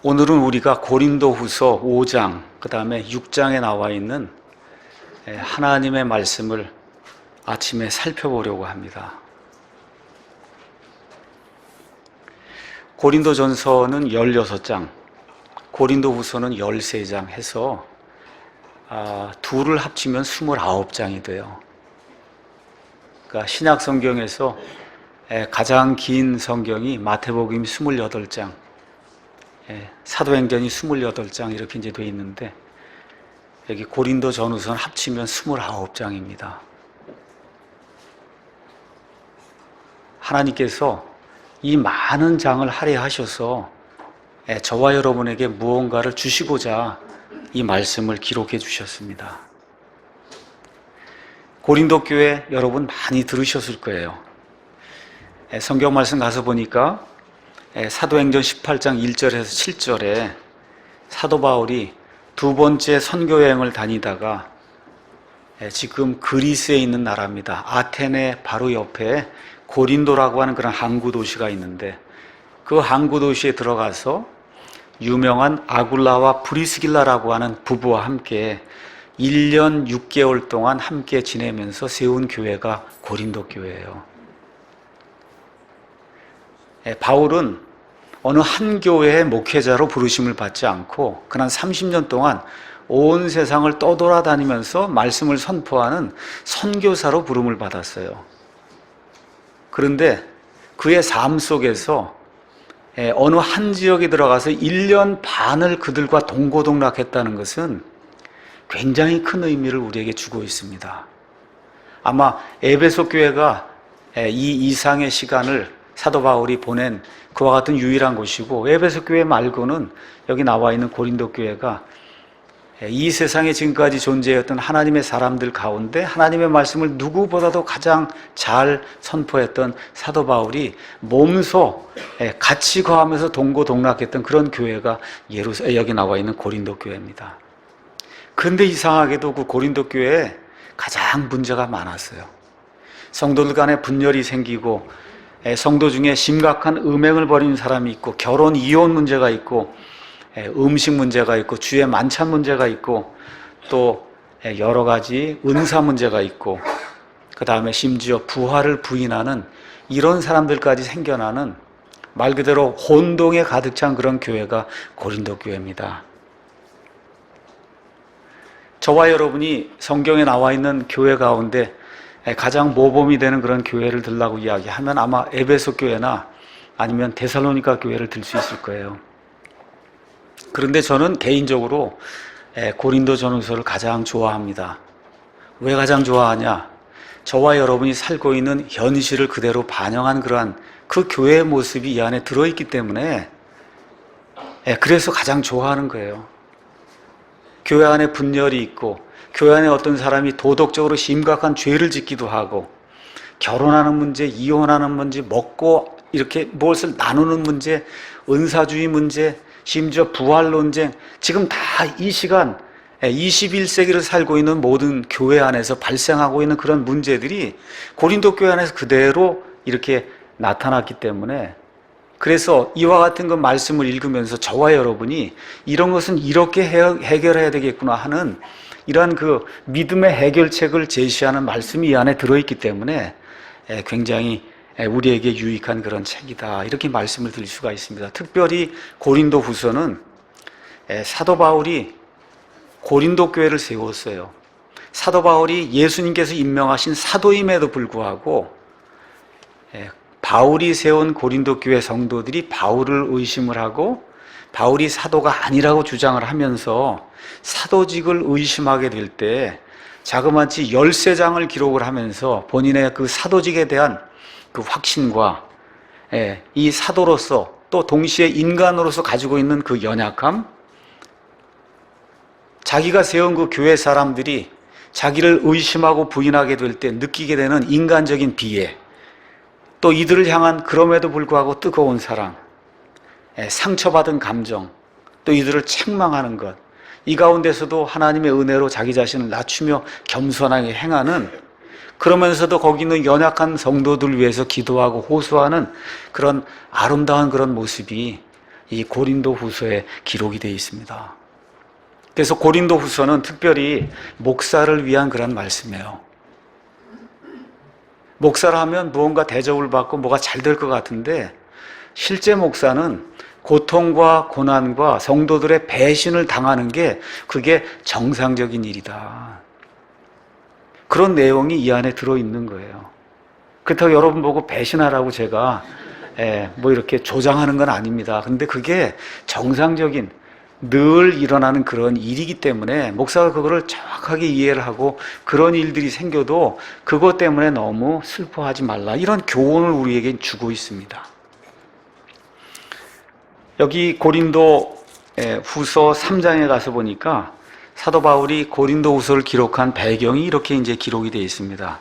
오늘은 우리가 고린도후서 5장, 그 다음에 6장에 나와 있는 하나님의 말씀을 아침에 살펴보려고 합니다. 고린도전서는 16장, 고린도후서는 13장 해서 둘을 합치면 29장이 돼요. 그러니까 신약 성경에서 가장 긴 성경이 마태복음 28장, 사도행전이 28장 이렇게 이제 되어 있는데, 여기 고린도 전후서는 합치면 29장입니다. 하나님께서 이 많은 장을 할애하셔서 저와 여러분에게 무언가를 주시고자 이 말씀을 기록해 주셨습니다. 고린도 교회 여러분 많이 들으셨을 거예요. 성경 말씀 가서 보니까 사도행전 18장 1절에서 7절에 사도 바울이 두 번째 선교 여행을 다니다가 지금 그리스에 있는 나라입니다. 아테네 바로 옆에 고린도라고 하는 그런 항구 도시가 있는데, 그 항구 도시에 들어가서 유명한 아굴라와 브리스길라라고 하는 부부와 함께 1년 6개월 동안 함께 지내면서 세운 교회가 고린도 교회예요. 바울은 어느 한 교회의 목회자로 부르심을 받지 않고 그냥 30년 동안 온 세상을 떠돌아다니면서 말씀을 선포하는 선교사로 부름을 받았어요. 그런데 그의 삶 속에서 어느 한 지역에 들어가서 1년 반을 그들과 동고동락했다는 것은 굉장히 큰 의미를 우리에게 주고 있습니다. 아마 에베소 교회가 이 이상의 시간을 사도 바울이 보낸 그와 같은 유일한 곳이고, 에베소 교회 말고는 여기 나와 있는 고린도 교회가 이 세상에 지금까지 존재했던 하나님의 사람들 가운데 하나님의 말씀을 누구보다도 가장 잘 선포했던 사도 바울이 몸소 같이 거하면서 동고동락했던 그런 교회가 여기 나와 있는 고린도 교회입니다. 그런데 이상하게도 그 고린도 교회에 가장 문제가 많았어요. 성도들 간에 분열이 생기고, 성도 중에 심각한 음행을 벌이는 사람이 있고, 결혼 이혼 문제가 있고, 음식 문제가 있고, 주의 만찬 문제가 있고, 또 여러 가지 은사 문제가 있고, 그 다음에 심지어 부활을 부인하는 이런 사람들까지 생겨나는 말 그대로 혼동에 가득 찬 그런 교회가 고린도 교회입니다. 저와 여러분이 성경에 나와 있는 교회 가운데 가장 모범이 되는 그런 교회를 들라고 이야기하면 아마 에베소 교회나 아니면 데살로니가 교회를 들 수 있을 거예요. 그런데 저는 개인적으로 고린도 전후서를 가장 좋아합니다. 왜 가장 좋아하냐? 저와 여러분이 살고 있는 현실을 그대로 반영한 그러한 그 교회의 모습이 이 안에 들어있기 때문에 그래서 가장 좋아하는 거예요. 교회 안에 분열이 있고, 교회 안에 어떤 사람이 도덕적으로 심각한 죄를 짓기도 하고, 결혼하는 문제, 이혼하는 문제, 먹고 이렇게 무엇을 나누는 문제, 은사주의 문제, 심지어 부활 논쟁, 지금 다 이 시간 21세기를 살고 있는 모든 교회 안에서 발생하고 있는 그런 문제들이 고린도 교회 안에서 그대로 이렇게 나타났기 때문에, 그래서 이와 같은 그 말씀을 읽으면서 저와 여러분이 이런 것은 이렇게 해결해야 되겠구나 하는 이러한 그 믿음의 해결책을 제시하는 말씀이 이 안에 들어있기 때문에 굉장히 우리에게 유익한 그런 책이다, 이렇게 말씀을 드릴 수가 있습니다. 특별히 고린도 후서는 사도 바울이 고린도 교회를 세웠어요. 사도 바울이 예수님께서 임명하신 사도임에도 불구하고 바울이 세운 고린도 교회 성도들이 바울을 의심을 하고 바울이 사도가 아니라고 주장을 하면서 사도직을 의심하게 될 때 자그마치 13장을 기록을 하면서 본인의 그 사도직에 대한 그 확신과 이 사도로서 또 동시에 인간으로서 가지고 있는 그 연약함, 자기가 세운 그 교회 사람들이 자기를 의심하고 부인하게 될 때 느끼게 되는 인간적인 비애, 또 이들을 향한 그럼에도 불구하고 뜨거운 사랑, 상처받은 감정, 또 이들을 책망하는 것, 이 가운데서도 하나님의 은혜로 자기 자신을 낮추며 겸손하게 행하는, 그러면서도 거기 있는 연약한 성도들을 위해서 기도하고 호소하는 그런 아름다운 그런 모습이 이 고린도 후서에 기록이 되어 있습니다. 그래서 고린도 후서는 특별히 목사를 위한 그런 말씀이에요. 목사를 하면 무언가 대접을 받고 뭐가 잘 될 것 같은데 실제 목사는 고통과 고난과 성도들의 배신을 당하는 게 그게 정상적인 일이다. 그런 내용이 이 안에 들어있는 거예요. 그렇다고 여러분 보고 배신하라고 제가 뭐 이렇게 조장하는 건 아닙니다. 근데 그게 정상적인 늘 일어나는 그런 일이기 때문에 목사가 그거를 정확하게 이해를 하고 그런 일들이 생겨도 그것 때문에 너무 슬퍼하지 말라. 이런 교훈을 우리에게 주고 있습니다. 여기 고린도 후서 3장에 가서 보니까 사도 바울이 고린도 후서를 기록한 배경이 이렇게 이제 기록이 되어 있습니다.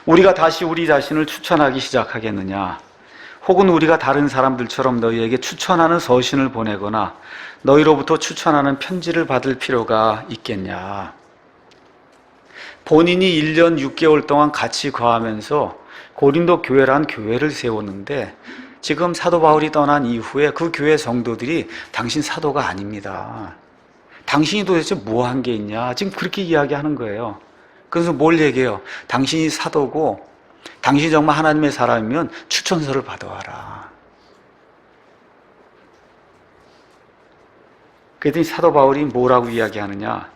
우리가 다시 우리 자신을 추천하기 시작하겠느냐? 혹은 우리가 다른 사람들처럼 너희에게 추천하는 서신을 보내거나 너희로부터 추천하는 편지를 받을 필요가 있겠냐? 본인이 1년 6개월 동안 같이 거하면서 고린도 교회란 교회를 세웠는데 지금 사도 바울이 떠난 이후에 그 교회 성도들이 당신 사도가 아닙니다. 당신이 도대체 뭐 한 게 있냐? 지금 그렇게 이야기하는 거예요. 그래서 뭘 얘기해요? 당신이 사도고 당신이 정말 하나님의 사람이면 추천서를 받아와라. 그랬더니 사도 바울이 뭐라고 이야기하느냐?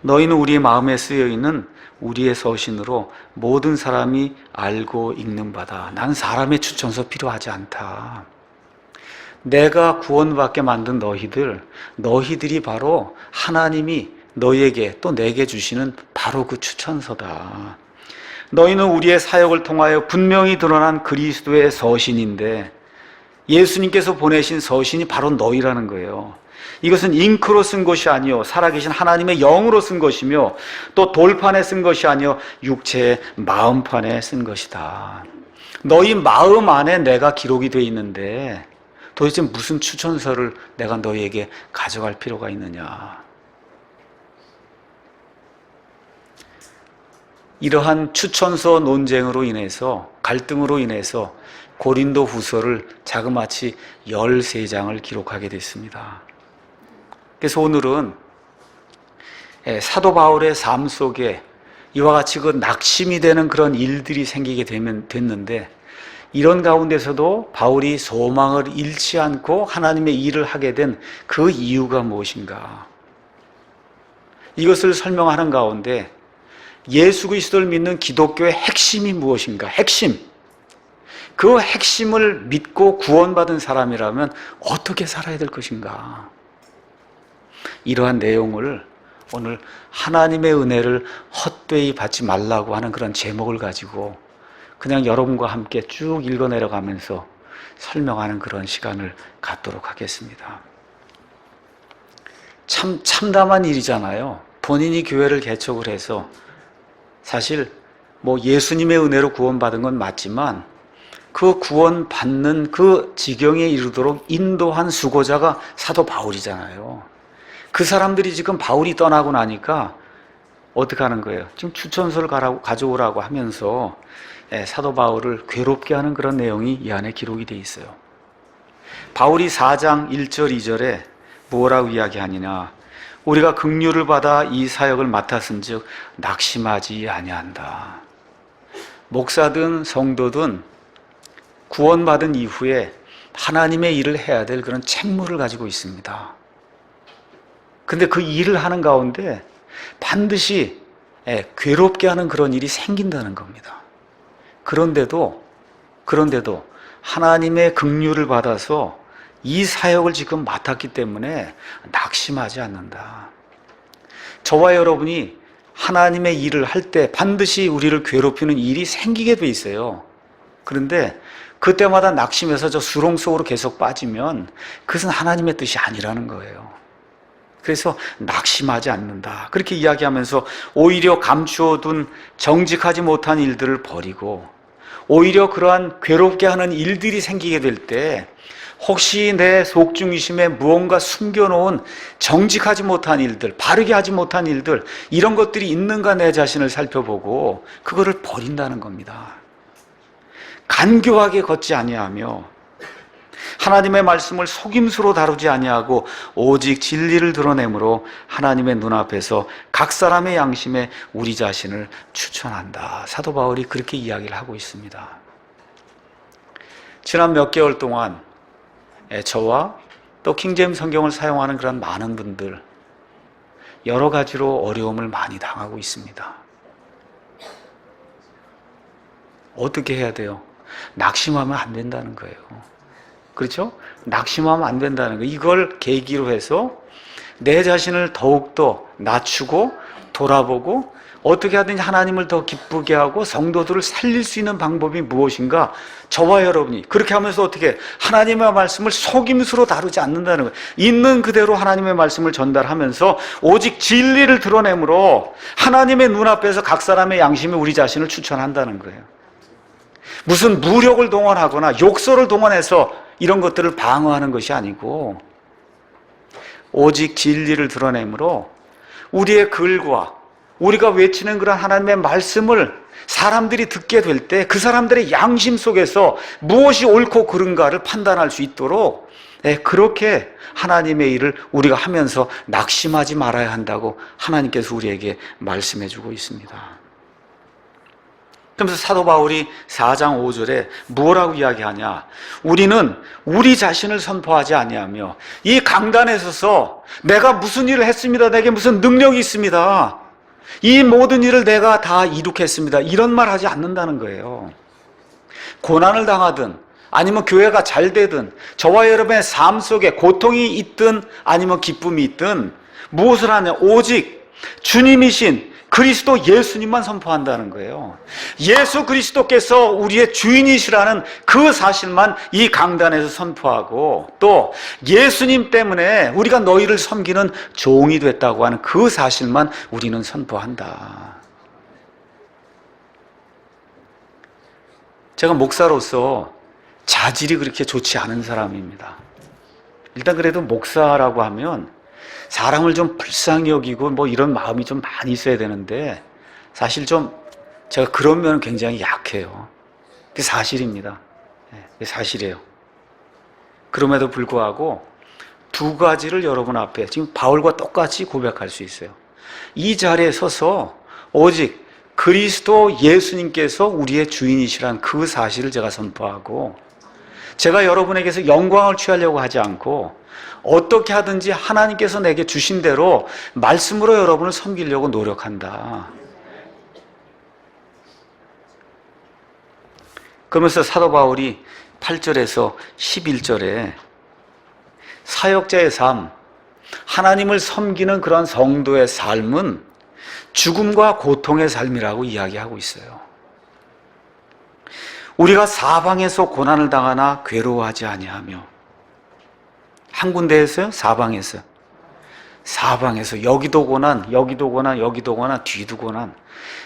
너희는 우리의 마음에 쓰여있는 우리의 서신으로 모든 사람이 알고 읽는 바다. 난 사람의 추천서 필요하지 않다. 내가 구원받게 만든 너희들이 바로 하나님이 너희에게 또 내게 주시는 바로 그 추천서다. 너희는 우리의 사역을 통하여 분명히 드러난 그리스도의 서신인데 예수님께서 보내신 서신이 바로 너희라는 거예요. 이것은 잉크로 쓴 것이 아니요 살아계신 하나님의 영으로 쓴 것이며 또 돌판에 쓴 것이 아니요 육체의 마음판에 쓴 것이다. 너희 마음 안에 내가 기록이 되어 있는데 도대체 무슨 추천서를 내가 너희에게 가져갈 필요가 있느냐? 이러한 추천서 논쟁으로 인해서 갈등으로 인해서 고린도 후서를 자그마치 13장을 기록하게 됐습니다. 그래서 오늘은 사도 바울의 삶 속에 이와 같이 그 낙심이 되는 그런 일들이 생기게 됐는데 이런 가운데서도 바울이 소망을 잃지 않고 하나님의 일을 하게 된 그 이유가 무엇인가? 이것을 설명하는 가운데 예수 그리스도를 믿는 기독교의 핵심이 무엇인가? 핵심. 그 핵심을 믿고 구원받은 사람이라면 어떻게 살아야 될 것인가? 이러한 내용을 오늘 하나님의 은혜를 헛되이 받지 말라고 하는 그런 제목을 가지고 그냥 여러분과 함께 쭉 읽어 내려가면서 설명하는 그런 시간을 갖도록 하겠습니다. 참 참담한 일이잖아요. 본인이 교회를 개척을 해서 사실 뭐 예수님의 은혜로 구원받은 건 맞지만 그 구원받는 그 지경에 이르도록 인도한 수고자가 사도 바울이잖아요. 그 사람들이 지금 바울이 떠나고 나니까 어떻게 하는 거예요? 지금 추천서를 가져오라고 하면서 사도 바울을 괴롭게 하는 그런 내용이 이 안에 기록이 되어 있어요. 바울이 4장 1절 2절에 뭐라고 이야기하느냐? 우리가 긍휼을 받아 이 사역을 맡았은즉 낙심하지 아니한다. 목사든 성도든 구원받은 이후에 하나님의 일을 해야 될 그런 책무를 가지고 있습니다. 근데 그 일을 하는 가운데 반드시 괴롭게 하는 그런 일이 생긴다는 겁니다. 그런데도 하나님의 긍휼을 받아서 이 사역을 지금 맡았기 때문에 낙심하지 않는다. 저와 여러분이 하나님의 일을 할 때 반드시 우리를 괴롭히는 일이 생기게 돼 있어요. 그런데 그때마다 낙심해서 저 수렁 속으로 계속 빠지면 그것은 하나님의 뜻이 아니라는 거예요. 그래서 낙심하지 않는다. 그렇게 이야기하면서 오히려 감추어둔 정직하지 못한 일들을 버리고 오히려 그러한 괴롭게 하는 일들이 생기게 될 때 혹시 내 속중심에 무언가 숨겨놓은 정직하지 못한 일들, 바르게 하지 못한 일들 이런 것들이 있는가 내 자신을 살펴보고 그거를 버린다는 겁니다. 간교하게 걷지 아니하며 하나님의 말씀을 속임수로 다루지 아니하고 오직 진리를 드러내므로 하나님의 눈앞에서 각 사람의 양심에 우리 자신을 추천한다. 사도 바울이 그렇게 이야기를 하고 있습니다. 지난 몇 개월 동안 저와 또 킹제임스 성경을 사용하는 그런 많은 분들 여러 가지로 어려움을 많이 당하고 있습니다. 어떻게 해야 돼요? 낙심하면 안 된다는 거예요. 그렇죠? 낙심하면 안 된다는 거예요. 이걸 계기로 해서 내 자신을 더욱더 낮추고 돌아보고 어떻게 하든지 하나님을 더 기쁘게 하고 성도들을 살릴 수 있는 방법이 무엇인가? 저와 여러분이 그렇게 하면서 어떻게 하나님의 말씀을 속임수로 다루지 않는다는 거예요. 있는 그대로 하나님의 말씀을 전달하면서 오직 진리를 드러내므로 하나님의 눈앞에서 각 사람의 양심에 우리 자신을 추천한다는 거예요. 무슨 무력을 동원하거나 욕설을 동원해서 이런 것들을 방어하는 것이 아니고 오직 진리를 드러내므로 우리의 글과 우리가 외치는 그런 하나님의 말씀을 사람들이 듣게 될 때 그 사람들의 양심 속에서 무엇이 옳고 그른가를 판단할 수 있도록 그렇게 하나님의 일을 우리가 하면서 낙심하지 말아야 한다고 하나님께서 우리에게 말씀해 주고 있습니다. 그러면서 사도 바울이 4장 5절에 뭐라고 이야기하냐? 우리는 우리 자신을 선포하지 아니하며 이 강단에 서서 내가 무슨 일을 했습니다. 내게 무슨 능력이 있습니다. 이 모든 일을 내가 다 이룩했습니다. 이런 말 하지 않는다는 거예요. 고난을 당하든 아니면 교회가 잘 되든 저와 여러분의 삶 속에 고통이 있든 아니면 기쁨이 있든 무엇을 하냐? 오직 주님이신 그리스도 예수님만 선포한다는 거예요. 예수 그리스도께서 우리의 주인이시라는 그 사실만 이 강단에서 선포하고 또 예수님 때문에 우리가 너희를 섬기는 종이 됐다고 하는 그 사실만 우리는 선포한다. 제가 목사로서 자질이 그렇게 좋지 않은 사람입니다. 일단 그래도 목사라고 하면 사람을 좀 불쌍히 여기고 뭐 이런 마음이 좀 많이 있어야 되는데 사실 좀 제가 그런 면은 굉장히 약해요. 그게 사실입니다. 그게 사실이에요. 그럼에도 불구하고 두 가지를 여러분 앞에 지금 바울과 똑같이 고백할 수 있어요. 이 자리에 서서 오직 그리스도 예수님께서 우리의 주인이시란 그 사실을 제가 선포하고 제가 여러분에게서 영광을 취하려고 하지 않고 어떻게 하든지 하나님께서 내게 주신 대로 말씀으로 여러분을 섬기려고 노력한다. 그러면서 사도 바울이 8절에서 11절에 사역자의 삶, 하나님을 섬기는 그런 성도의 삶은 죽음과 고통의 삶이라고 이야기하고 있어요. 우리가 사방에서 고난을 당하나 괴로워하지 아니하며 한 군데에서요? 사방에서 여기도 고난, 여기도 고난, 여기도 고난, 뒤도 고난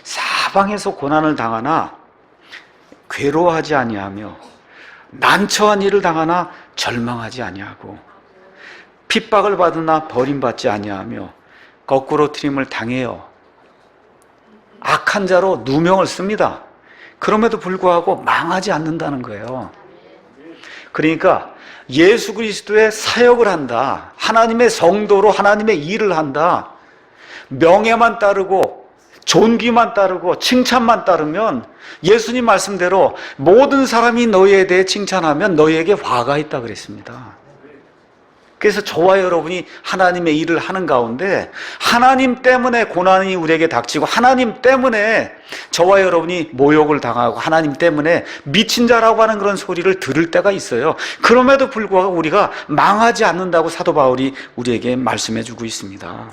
사방에서 고난을 당하나 괴로워하지 아니하며 난처한 일을 당하나 절망하지 아니하고 핍박을 받으나 버림받지 아니하며 거꾸로 트림을 당해요. 악한 자로 누명을 씁니다. 그럼에도 불구하고 망하지 않는다는 거예요. 그러니까 예수 그리스도의 사역을 한다. 하나님의 성도로 하나님의 일을 한다. 명예만 따르고 존귀만 따르고 칭찬만 따르면 예수님 말씀대로 모든 사람이 너희에 대해 칭찬하면 너희에게 화가 있다 그랬습니다. 그래서 저와 여러분이 하나님의 일을 하는 가운데 하나님 때문에 고난이 우리에게 닥치고 하나님 때문에 저와 여러분이 모욕을 당하고 하나님 때문에 미친 자라고 하는 그런 소리를 들을 때가 있어요. 그럼에도 불구하고 우리가 망하지 않는다고 사도 바울이 우리에게 말씀해 주고 있습니다.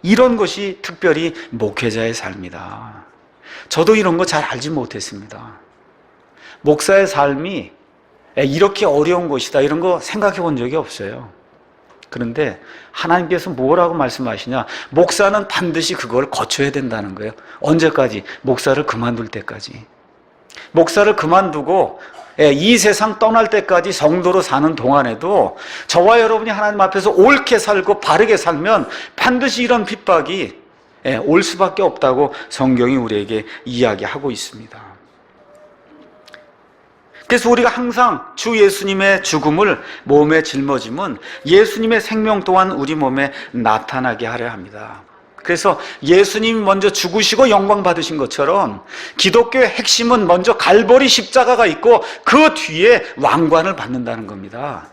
이런 것이 특별히 목회자의 삶이다. 저도 이런 거 잘 알지 못했습니다. 목사의 삶이 이렇게 어려운 것이다 이런 거 생각해 본 적이 없어요. 그런데 하나님께서 뭐라고 말씀하시냐? 목사는 반드시 그걸 거쳐야 된다는 거예요. 언제까지? 목사를 그만둘 때까지. 목사를 그만두고 이 세상 떠날 때까지 성도로 사는 동안에도 저와 여러분이 하나님 앞에서 옳게 살고 바르게 살면 반드시 이런 핍박이 올 수밖에 없다고 성경이 우리에게 이야기하고 있습니다. 그래서 우리가 항상 주 예수님의 죽음을 몸에 짊어지면 예수님의 생명 또한 우리 몸에 나타나게 하려 합니다. 그래서 예수님이 먼저 죽으시고 영광 받으신 것처럼 기독교의 핵심은 먼저 갈보리 십자가가 있고 그 뒤에 왕관을 받는다는 겁니다.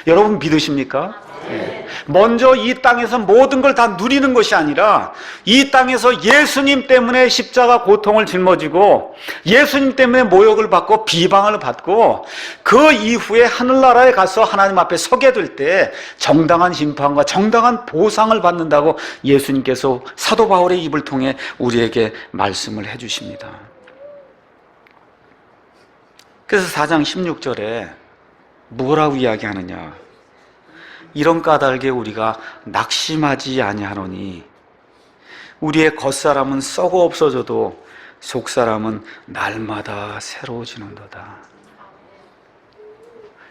여러분 믿으십니까? 네. 먼저 이 땅에서 모든 걸 다 누리는 것이 아니라 이 땅에서 예수님 때문에 십자가 고통을 짊어지고 예수님 때문에 모욕을 받고 비방을 받고 그 이후에 하늘나라에 가서 하나님 앞에 서게 될 때 정당한 심판과 정당한 보상을 받는다고 예수님께서 사도 바울의 입을 통해 우리에게 말씀을 해주십니다. 그래서 4장 16절에 뭐라고 이야기하느냐? 이런 까닭에 우리가 낙심하지 아니하노니 우리의 겉사람은 썩어 없어져도 속사람은 날마다 새로워지는도다.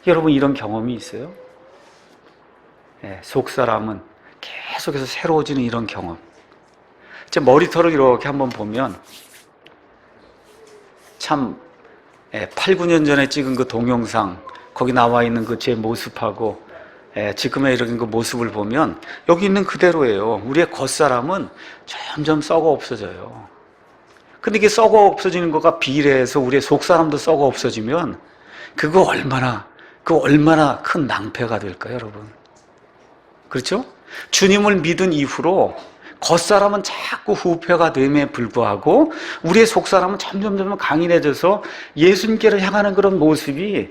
여러분 이런 경험이 있어요? 네, 속사람은 계속해서 새로워지는 이런 경험. 제 머리털을 이렇게 한번 보면 참 8, 9년 전에 찍은 그 동영상 거기 나와 있는 그 제 모습하고 지금의 이런 그 모습을 보면 여기 있는 그대로예요. 우리의 겉사람은 점점 썩어 없어져요. 근데 이게 썩어 없어지는 것과 비례해서 우리의 속사람도 썩어 없어지면 그거 얼마나 큰 낭패가 될까요, 여러분? 그렇죠? 주님을 믿은 이후로 겉사람은 자꾸 후패가 됨에 불구하고 우리의 속사람은 점점 강인해져서 예수님께로 향하는 그런 모습이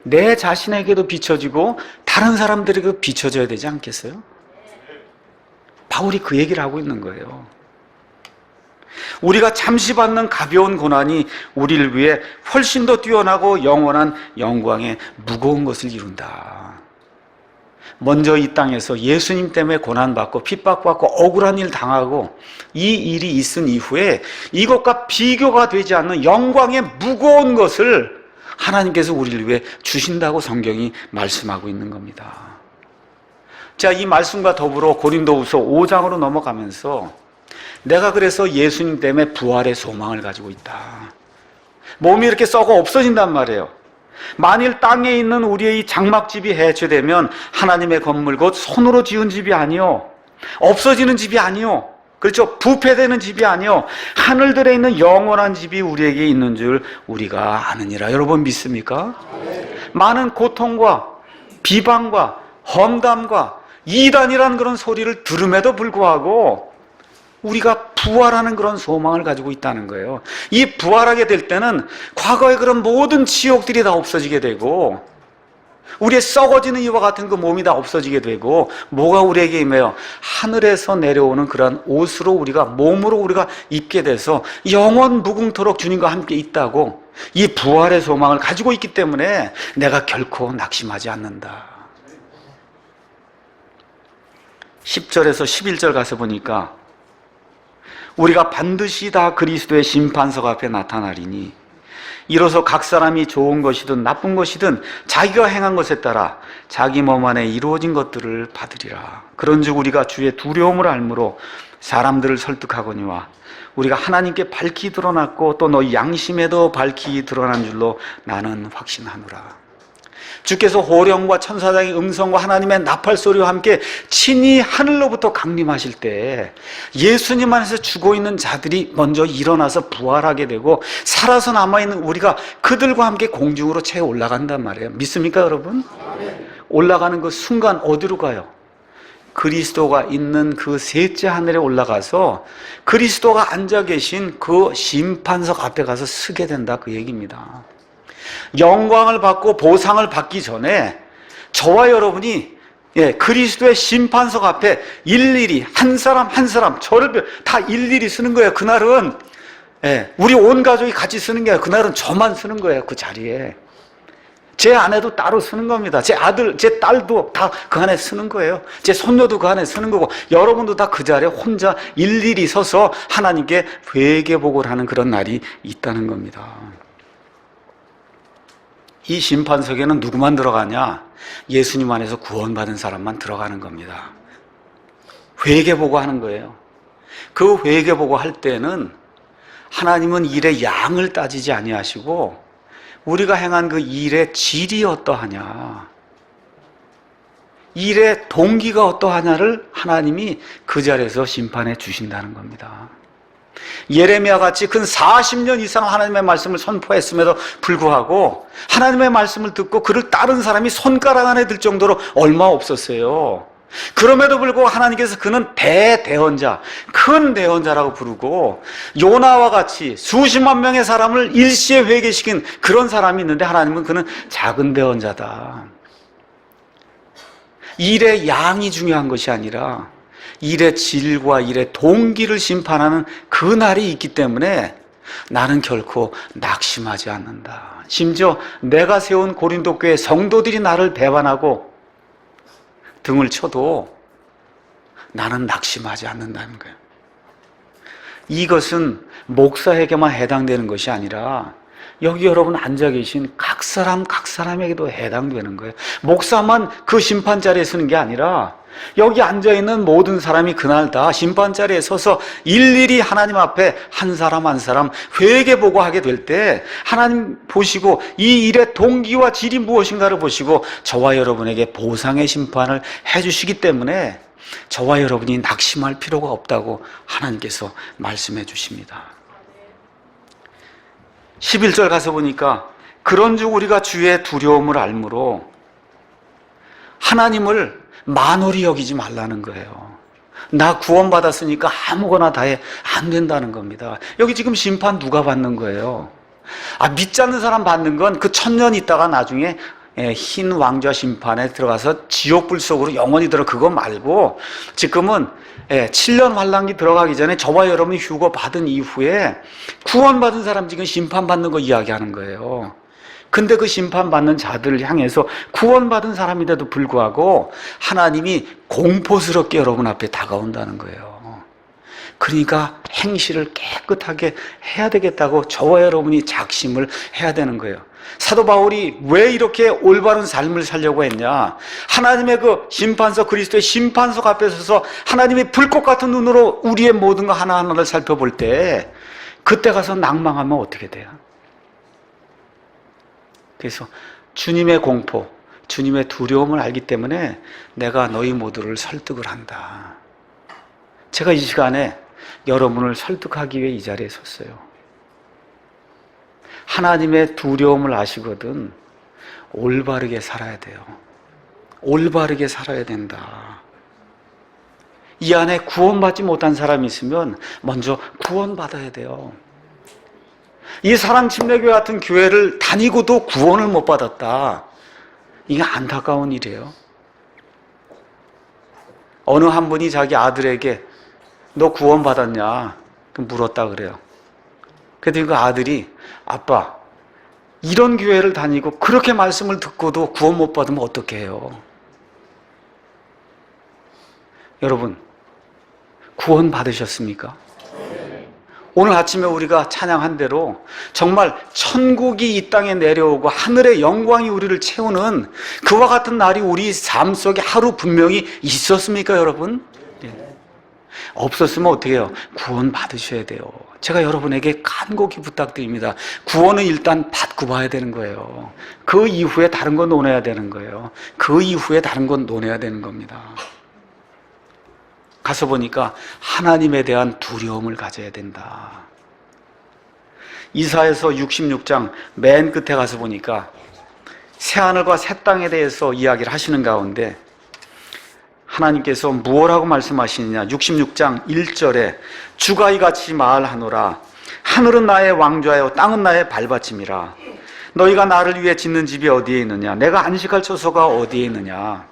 내 자신에게도 비춰지고 다른 사람들에게도 비춰져야 되지 않겠어요? 바울이 그 얘기를 하고 있는 거예요. 우리가 잠시 받는 가벼운 고난이 우리를 위해 훨씬 더 뛰어나고 영원한 영광의 무거운 것을 이룬다. 먼저 이 땅에서 예수님 때문에 고난받고 핍박받고 억울한 일 당하고 이 일이 있은 이후에 이것과 비교가 되지 않는 영광의 무거운 것을 하나님께서 우리를 위해 주신다고 성경이 말씀하고 있는 겁니다. 자, 이 말씀과 더불어 고린도후서 5장으로 넘어가면서 내가 그래서 예수님 때문에 부활의 소망을 가지고 있다. 몸이 이렇게 썩어 없어진단 말이에요. 만일 땅에 있는 우리의 이 장막집이 해체되면 하나님의 건물 곧 손으로 지은 집이 아니요 없어지는 집이 아니요 그렇죠? 부패되는 집이 아니요 하늘들에 있는 영원한 집이 우리에게 있는 줄 우리가 아느니라. 여러분 믿습니까? 많은 고통과 비방과 험담과 이단이라는 그런 소리를 들음에도 불구하고 우리가 부활하는 그런 소망을 가지고 있다는 거예요. 이 부활하게 될 때는 과거의 그런 모든 지옥들이 다 없어지게 되고 우리의 썩어지는 이와 같은 그 몸이 다 없어지게 되고 뭐가 우리에게 임해요? 하늘에서 내려오는 그런 옷으로 우리가 몸으로 우리가 입게 돼서 영원 무궁토록 주님과 함께 있다고 이 부활의 소망을 가지고 있기 때문에 내가 결코 낙심하지 않는다. 10절에서 11절 가서 보니까 우리가 반드시 다 그리스도의 심판석 앞에 나타나리니 이로써 각 사람이 좋은 것이든 나쁜 것이든 자기가 행한 것에 따라 자기 몸 안에 이루어진 것들을 받으리라. 그런즉 우리가 주의 두려움을 알므로 사람들을 설득하거니와 우리가 하나님께 밝히 드러났고 또 너희 양심에도 밝히 드러난 줄로 나는 확신하노라. 주께서 호령과 천사장의 음성과 하나님의 나팔소리와 함께 친히 하늘로부터 강림하실 때 예수님 안에서 죽어있는 자들이 먼저 일어나서 부활하게 되고 살아서 남아있는 우리가 그들과 함께 공중으로 채 올라간단 말이에요. 믿습니까 여러분? 올라가는 그 순간 어디로 가요? 그리스도가 있는 그 셋째 하늘에 올라가서 그리스도가 앉아 계신 그 심판석 앞에 가서 서게 된다, 그 얘기입니다. 영광을 받고 보상을 받기 전에 저와 여러분이 그리스도의 심판석 앞에 일일이 한 사람 한 사람 저를 다 일일이 쓰는 거예요. 그날은 우리 온 가족이 같이 쓰는 게 아니라 그날은 저만 쓰는 거예요. 그 자리에 제 아내도 따로 쓰는 겁니다. 제 아들, 제 딸도 다 그 안에 쓰는 거예요. 제 손녀도 그 안에 쓰는 거고 여러분도 다 그 자리에 혼자 일일이 서서 하나님께 회개복을 하는 그런 날이 있다는 겁니다. 이 심판석에는 누구만 들어가냐? 예수님 안에서 구원받은 사람만 들어가는 겁니다. 회개보고 하는 거예요. 그 회개보고 할 때는 하나님은 일의 양을 따지지 아니하시고 우리가 행한 그 일의 질이 어떠하냐, 일의 동기가 어떠하냐를 하나님이 그 자리에서 심판해 주신다는 겁니다. 예레미야 같이 근 40년 이상 하나님의 말씀을 선포했음에도 불구하고 하나님의 말씀을 듣고 그를 따른 사람이 손가락 안에 들 정도로 얼마 없었어요. 그럼에도 불구하고 하나님께서 그는 대대언자, 큰 대언자라고 부르고, 요나와 같이 수십만 명의 사람을 일시에 회개시킨 그런 사람이 있는데 하나님은 그는 작은 대언자다. 일의 양이 중요한 것이 아니라 일의 질과 일의 동기를 심판하는 그 날이 있기 때문에 나는 결코 낙심하지 않는다. 심지어 내가 세운 고린도 교회 성도들이 나를 배반하고 등을 쳐도 나는 낙심하지 않는다는 거예요. 이것은 목사에게만 해당되는 것이 아니라 여기 여러분 앉아 계신 각 사람에게도 해당되는 거예요. 목사만 그 심판 자리에 서는 게 아니라 여기 앉아 있는 모든 사람이 그날 다 심판 자리에 서서 일일이 하나님 앞에 한 사람 한 사람 회개 보고하게 될 때 하나님 보시고 이 일의 동기와 질이 무엇인가를 보시고 저와 여러분에게 보상의 심판을 해주시기 때문에 저와 여러분이 낙심할 필요가 없다고 하나님께서 말씀해 주십니다. 11절 가서 보니까 그런즉 우리가 주의 두려움을 알므로 하나님을 만홀히 여기지 말라는 거예요. 나 구원받았으니까 아무거나 다 해 안 된다는 겁니다. 여기 지금 심판 누가 받는 거예요? 믿지 않는 사람 받는 건 그 1000년 있다가 나중에 흰 왕좌 심판에 들어가서 지옥불 속으로 영원히 그거 말고 지금은 7년 환란기 들어가기 전에 저와 여러분이 휴거 받은 이후에 구원받은 사람 지금 심판받는 거 이야기하는 거예요. 근데 그 심판받는 자들을 향해서 구원받은 사람인데도 불구하고 하나님이 공포스럽게 여러분 앞에 다가온다는 거예요. 그러니까 행실을 깨끗하게 해야 되겠다고 저와 여러분이 작심을 해야 되는 거예요. 사도 바울이 왜 이렇게 올바른 삶을 살려고 했냐? 하나님의 그 심판석, 그리스도의 심판석 앞에 서서 하나님이 불꽃 같은 눈으로 우리의 모든 거 하나하나를 살펴볼 때 그때 가서 낭망하면 어떻게 돼요? 그래서 주님의 공포, 주님의 두려움을 알기 때문에 내가 너희 모두를 설득을 한다. 제가 이 시간에 여러분을 설득하기 위해 이 자리에 섰어요. 하나님의 두려움을 아시거든 올바르게 살아야 돼요. 올바르게 살아야 된다. 이 안에 구원받지 못한 사람이 있으면 먼저 구원받아야 돼요. 이 사랑침례교회 같은 교회를 다니고도 구원을 못 받았다. 이게 안타까운 일이에요. 어느 한 분이 자기 아들에게 너 구원받았냐? 물었다 그래요. 그랬더니 그 아들이 아빠 이런 교회를 다니고 그렇게 말씀을 듣고도 구원 못 받으면 어떻게 해요? 여러분 구원 받으셨습니까? 오늘 아침에 우리가 찬양한 대로 정말 천국이 이 땅에 내려오고 하늘의 영광이 우리를 채우는 그와 같은 날이 우리 삶 속에 하루 분명히 있었습니까 여러분? 없었으면 어떻게 해요? 구원 받으셔야 돼요. 제가 여러분에게 간곡히 부탁드립니다. 구원은 일단 받고 봐야 되는 거예요. 그 이후에 다른 건 논해야 되는 거예요. 그 이후에 다른 건 논해야 되는 겁니다. 가서 보니까 하나님에 대한 두려움을 가져야 된다. 이사야서 66장 맨 끝에 가서 보니까 새하늘과 새 땅에 대해서 이야기를 하시는 가운데 하나님께서 무엇라고 말씀하시느냐? 66장 1절에 주가 이같이 말하노라. 하늘은 나의 왕좌요 땅은 나의 발받침이라. 너희가 나를 위해 짓는 집이 어디에 있느냐? 내가 안식할 처소가 어디에 있느냐?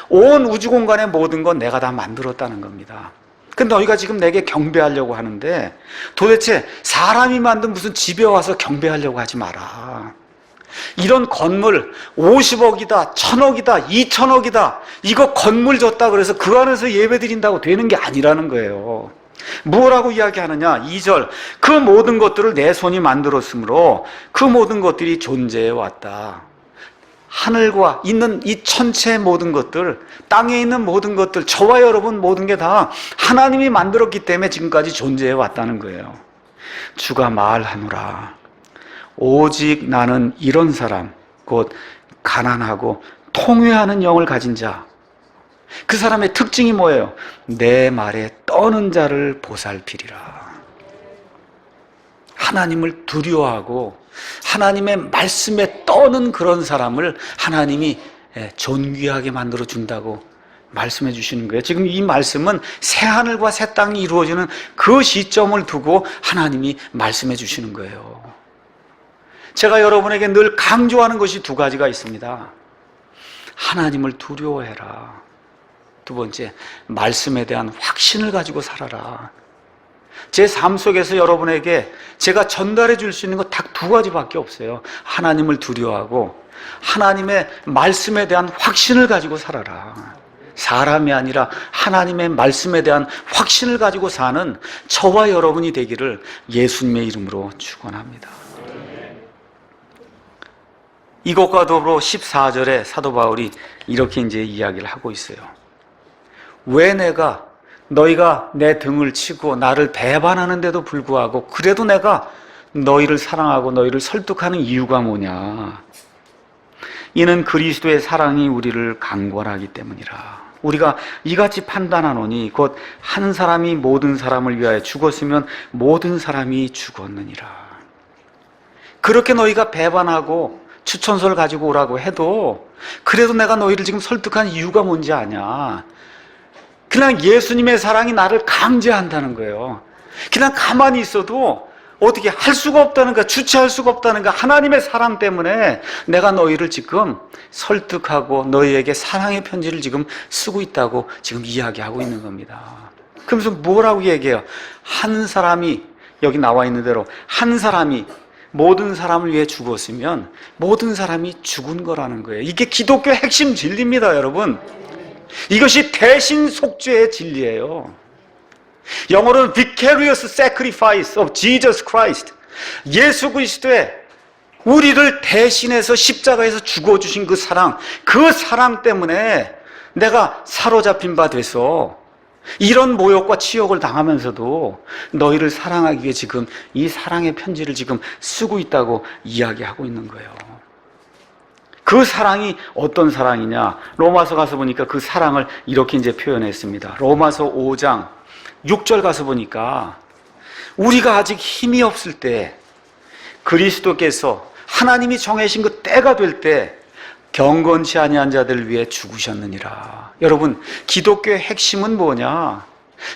온 우주 공간의 모든 건 내가 다 만들었다는 겁니다. 근데 너희가 지금 내게 경배하려고 하는데 도대체 사람이 만든 무슨 집에 와서 경배하려고 하지 마라. 이런 건물 50억이다, 1000억이다, 2000억이다 이거 건물 줬다 그래서 그 안에서 예배 드린다고 되는 게 아니라는 거예요. 뭐라고 이야기하느냐? 2절 그 모든 것들을 내 손이 만들었으므로 그 모든 것들이 존재해 왔다. 하늘과 있는 이 천체의 모든 것들, 땅에 있는 모든 것들, 저와 여러분 모든 게 다 하나님이 만들었기 때문에 지금까지 존재해 왔다는 거예요. 주가 말하노라. 오직 나는 이런 사람, 곧 가난하고 통회하는 영을 가진 자. 그 사람의 특징이 뭐예요? 내 말에 떠는 자를 보살피리라. 하나님을 두려워하고 하나님의 말씀에 떠는 그런 사람을 하나님이 존귀하게 만들어 준다고 말씀해 주시는 거예요. 지금 이 말씀은 새하늘과 새 땅이 이루어지는 그 시점을 두고 하나님이 말씀해 주시는 거예요. 제가 여러분에게 늘 강조하는 것이 두 가지가 있습니다. 하나님을 두려워해라. 두 번째, 말씀에 대한 확신을 가지고 살아라. 제 삶 속에서 여러분에게 제가 전달해 줄 수 있는 것 딱 두 가지밖에 없어요. 하나님을 두려워하고 하나님의 말씀에 대한 확신을 가지고 살아라. 사람이 아니라 하나님의 말씀에 대한 확신을 가지고 사는 저와 여러분이 되기를 예수님의 이름으로 축원합니다. 이것과 더불어 14절에 사도 바울이 이렇게 이제 이야기를 하고 있어요. 왜 너희가 내 등을 치고 나를 배반하는데도 불구하고 그래도 내가 너희를 사랑하고 너희를 설득하는 이유가 뭐냐? 이는 그리스도의 사랑이 우리를 강권하기 때문이라. 우리가 이같이 판단하노니 곧 한 사람이 모든 사람을 위하여 죽었으면 모든 사람이 죽었느니라. 그렇게 너희가 배반하고 추천서를 가지고 오라고 해도 그래도 내가 너희를 지금 설득한 이유가 뭔지 아냐? 그냥 예수님의 사랑이 나를 강제한다는 거예요. 그냥 가만히 있어도 어떻게 할 수가 없다는 거야. 주체할 수가 없다는 거야. 하나님의 사랑 때문에 내가 너희를 지금 설득하고 너희에게 사랑의 편지를 지금 쓰고 있다고 지금 이야기하고 있는 겁니다. 그러면서 뭐라고 얘기해요? 한 사람이, 여기 나와 있는 대로 한 사람이 모든 사람을 위해 죽었으면 모든 사람이 죽은 거라는 거예요. 이게 기독교의 핵심 진리입니다, 여러분. 이것이 대신 속죄의 진리예요. 영어로는 vicarious sacrifice of Jesus Christ. 예수 그리스도의 우리를 대신해서 십자가에서 죽어주신 그 사랑 때문에 내가 사로잡힌 바 돼서 이런 모욕과 치욕을 당하면서도 너희를 사랑하기 위해 지금 이 사랑의 편지를 지금 쓰고 있다고 이야기하고 있는 거예요. 그 사랑이 어떤 사랑이냐? 로마서 가서 보니까 그 사랑을 이렇게 이제 표현했습니다. 로마서 5장 6절 가서 보니까 우리가 아직 힘이 없을 때 그리스도께서 하나님이 정해신 그 때가 될 때 경건치 아니한 자들을 위해 죽으셨느니라. 여러분, 기독교의 핵심은 뭐냐?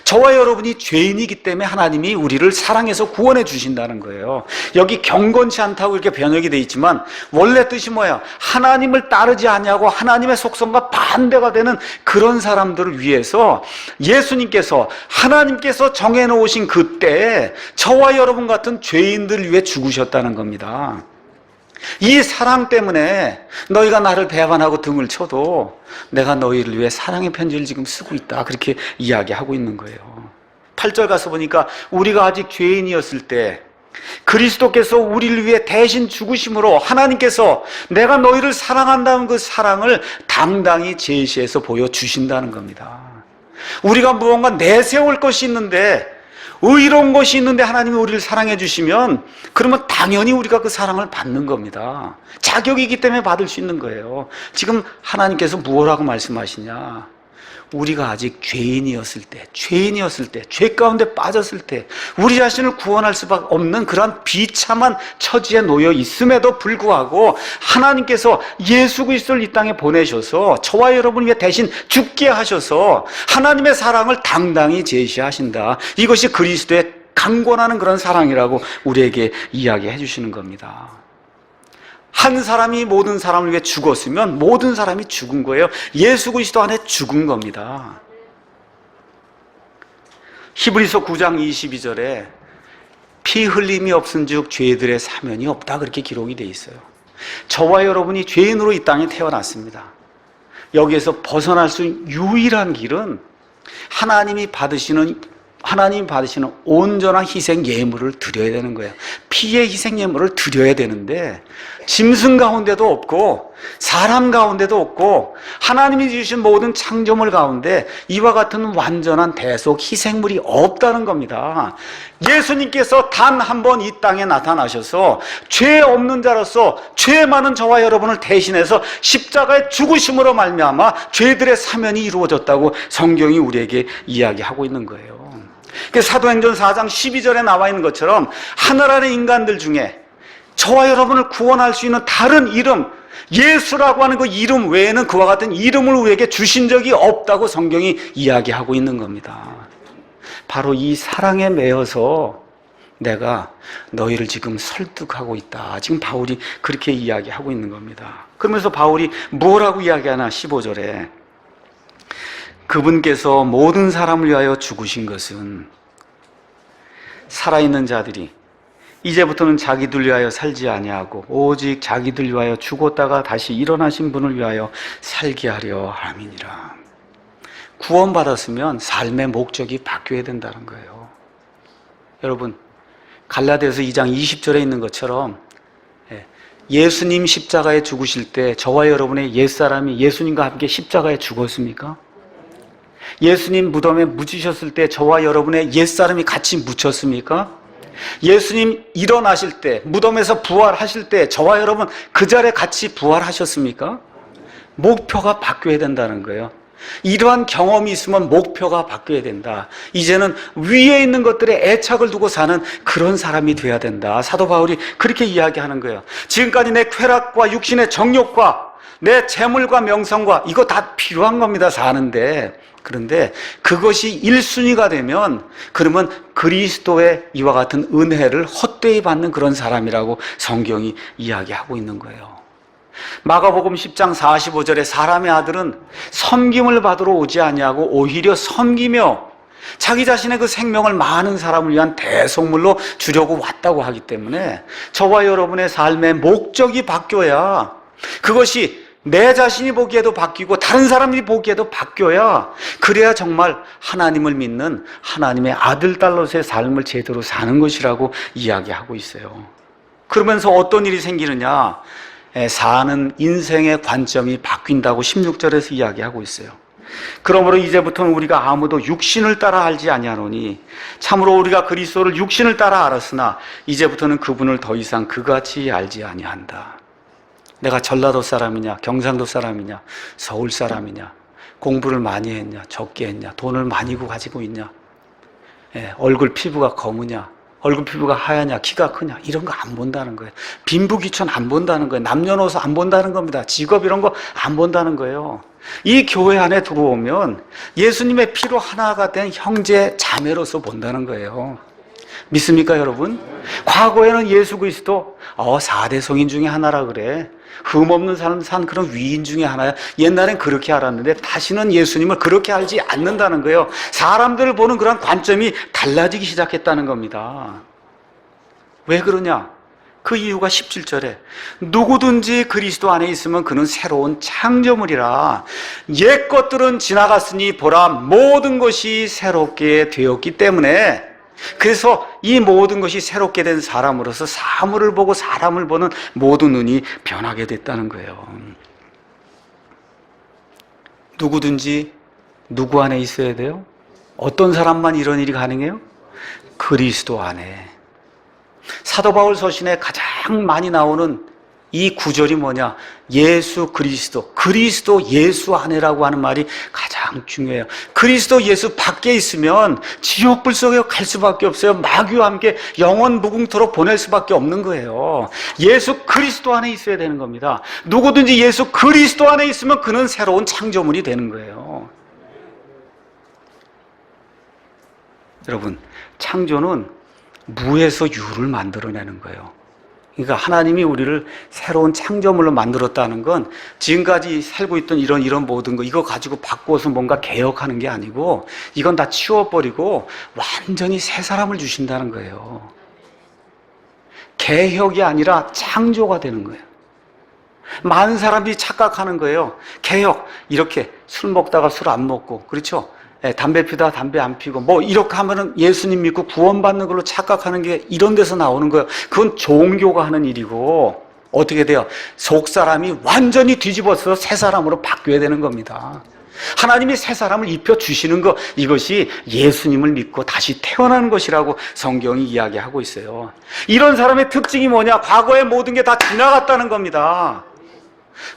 저와 여러분이 죄인이기 때문에 하나님이 우리를 사랑해서 구원해 주신다는 거예요. 여기 경건치 않다고 이렇게 번역이 되어 있지만 원래 뜻이 뭐야? 하나님을 따르지 아니하고 하나님의 속성과 반대가 되는 그런 사람들을 위해서 예수님께서 하나님께서 정해놓으신 그때에 저와 여러분 같은 죄인들을 위해 죽으셨다는 겁니다. 이 사랑 때문에 너희가 나를 배반하고 등을 쳐도 내가 너희를 위해 사랑의 편지를 지금 쓰고 있다. 그렇게 이야기하고 있는 거예요. 8절 가서 보니까 우리가 아직 죄인이었을 때 그리스도께서 우리를 위해 대신 죽으심으로 하나님께서 내가 너희를 사랑한다는 그 사랑을 당당히 제시해서 보여주신다는 겁니다. 우리가 무언가 내세울 것이 있는데 의로운 것이 있는데 하나님이 우리를 사랑해 주시면 그러면 당연히 우리가 그 사랑을 받는 겁니다. 자격이기 때문에 받을 수 있는 거예요. 지금 하나님께서 무엇라고 말씀하시냐? 우리가 아직 죄인이었을 때, 죄 가운데 빠졌을 때 우리 자신을 구원할 수밖에 없는 그런 비참한 처지에 놓여 있음에도 불구하고 하나님께서 예수 그리스도를 이 땅에 보내셔서 저와 여러분을 위해 대신 죽게 하셔서 하나님의 사랑을 당당히 제시하신다. 이것이 그리스도의 강권하는 그런 사랑이라고 우리에게 이야기해 주시는 겁니다. 한 사람이 모든 사람을 위해 죽었으면 모든 사람이 죽은 거예요. 예수 그리스도 안에 죽은 겁니다. 히브리서 9장 22절에 피 흘림이 없은즉 죄들의 사면이 없다 그렇게 기록이 되어 있어요. 저와 여러분이 죄인으로 이 땅에 태어났습니다. 여기에서 벗어날 수 있는 유일한 길은 하나님이 받으시는 하나님 받으시는 온전한 희생 예물을 드려야 되는 거예요. 피의 희생 예물을 드려야 되는데 짐승 가운데도 없고 사람 가운데도 없고 하나님이 주신 모든 창조물 가운데 이와 같은 완전한 대속 희생물이 없다는 겁니다. 예수님께서 단 한 번 이 땅에 나타나셔서 죄 없는 자로서 죄 많은 저와 여러분을 대신해서 십자가의 죽으심으로 말미암아 죄들의 사면이 이루어졌다고 성경이 우리에게 이야기하고 있는 거예요. 사도행전 4장 12절에 나와 있는 것처럼 하늘 아래 인간들 중에 저와 여러분을 구원할 수 있는 다른 이름, 예수라고 하는 그 이름 외에는 그와 같은 이름을 우리에게 주신 적이 없다고 성경이 이야기하고 있는 겁니다. 바로 이 사랑에 매여서 내가 너희를 지금 설득하고 있다. 지금 바울이 그렇게 이야기하고 있는 겁니다. 그러면서 바울이 뭐라고 이야기하나 15절에 그분께서 모든 사람을 위하여 죽으신 것은 살아있는 자들이 이제부터는 자기들 위하여 살지 아니하고 오직 자기들 위하여 죽었다가 다시 일어나신 분을 위하여 살게 하려 함이니라. 구원받았으면 삶의 목적이 바뀌어야 된다는 거예요. 여러분, 갈라디아서 2장 20절에 있는 것처럼 예수님 십자가에 죽으실 때 저와 여러분의 옛사람이 예수님과 함께 십자가에 죽었습니까? 예수님 무덤에 묻히셨을 때 저와 여러분의 옛사람이 같이 묻혔습니까? 예수님 일어나실 때, 무덤에서 부활하실 때 저와 여러분 그 자리에 같이 부활하셨습니까? 목표가 바뀌어야 된다는 거예요. 이러한 경험이 있으면 목표가 바뀌어야 된다. 이제는 위에 있는 것들에 애착을 두고 사는 그런 사람이 돼야 된다. 사도 바울이 그렇게 이야기하는 거예요. 지금까지 내 쾌락과 육신의 정욕과 내 재물과 명성과 이거 다 필요한 겁니다, 사는데. 그런데 그것이 1순위가 되면 그러면 그리스도의 이와 같은 은혜를 헛되이 받는 그런 사람이라고 성경이 이야기하고 있는 거예요. 마가복음 10장 45절에 사람의 아들은 섬김을 받으러 오지 아니하고 오히려 섬기며 자기 자신의 그 생명을 많은 사람을 위한 대속물로 주려고 왔다고 하기 때문에 저와 여러분의 삶의 목적이 바뀌어야, 그것이 내 자신이 보기에도 바뀌고 다른 사람이 보기에도 바뀌어야, 그래야 정말 하나님을 믿는 하나님의 아들, 딸로서의 삶을 제대로 사는 것이라고 이야기하고 있어요. 그러면서 어떤 일이 생기느냐? 사는 인생의 관점이 바뀐다고 16절에서 이야기하고 있어요. 그러므로 이제부터는 우리가 아무도 육신을 따라 알지 아니하노니 참으로 우리가 그리스도를 육신을 따라 알았으나 이제부터는 그분을 더 이상 그같이 알지 아니한다. 내가 전라도 사람이냐, 경상도 사람이냐, 서울 사람이냐, 공부를 많이 했냐, 적게 했냐, 돈을 많이 가지고 있냐, 얼굴 피부가 검으냐, 얼굴 피부가 하얗냐, 키가 크냐, 이런 거 안 본다는 거예요. 빈부귀천 안 본다는 거예요. 남녀노소 안 본다는 겁니다. 직업 이런 거 안 본다는 거예요. 이 교회 안에 들어오면 예수님의 피로 하나가 된 형제 자매로서 본다는 거예요. 믿습니까, 여러분? 과거에는 예수 그리스도 4대 성인 중에 하나라 그래. 흠없는 사람 산 그런 위인 중에 하나야. 옛날엔 그렇게 알았는데 다시는 예수님을 그렇게 알지 않는다는 거예요. 사람들을 보는 그런 관점이 달라지기 시작했다는 겁니다. 왜 그러냐? 그 이유가 17절에 누구든지 그리스도 안에 있으면 그는 새로운 창조물이라. 옛 것들은 지나갔으니 보라 모든 것이 새롭게 되었기 때문에, 그래서 이 모든 것이 새롭게 된 사람으로서 사물을 보고 사람을 보는 모든 눈이 변하게 됐다는 거예요. 누구든지 누구 안에 있어야 돼요? 어떤 사람만 이런 일이 가능해요? 그리스도 안에. 사도 바울 서신에 가장 많이 나오는 이 구절이 뭐냐? 예수 그리스도, 그리스도 예수 안에라고 하는 말이 가장 중요해요. 그리스도 예수 밖에 있으면 지옥불 속에 갈 수밖에 없어요. 마귀와 함께 영원 무궁토록 보낼 수밖에 없는 거예요. 예수 그리스도 안에 있어야 되는 겁니다. 누구든지 예수 그리스도 안에 있으면 그는 새로운 창조물이 되는 거예요. 여러분, 창조는 무에서 유를 만들어내는 거예요. 그러니까 하나님이 우리를 새로운 창조물로 만들었다는 건 지금까지 살고 있던 이런 모든 거 이거 가지고 바꿔서 뭔가 개혁하는 게 아니고 이건 다 치워버리고 완전히 새 사람을 주신다는 거예요. 개혁이 아니라 창조가 되는 거예요. 많은 사람들이 착각하는 거예요. 개혁, 이렇게 술 먹다가 술 안 먹고, 그렇죠? 담배 피다 담배 안 피고 뭐 이렇게 하면은 예수님 믿고 구원받는 걸로 착각하는 게 이런 데서 나오는 거예요. 그건 종교가 하는 일이고 어떻게 돼요? 속 사람이 완전히 뒤집어서 새 사람으로 바뀌어야 되는 겁니다. 하나님이 새 사람을 입혀주시는 것, 이것이 예수님을 믿고 다시 태어나는 것이라고 성경이 이야기하고 있어요. 이런 사람의 특징이 뭐냐? 과거의 모든 게 다 지나갔다는 겁니다.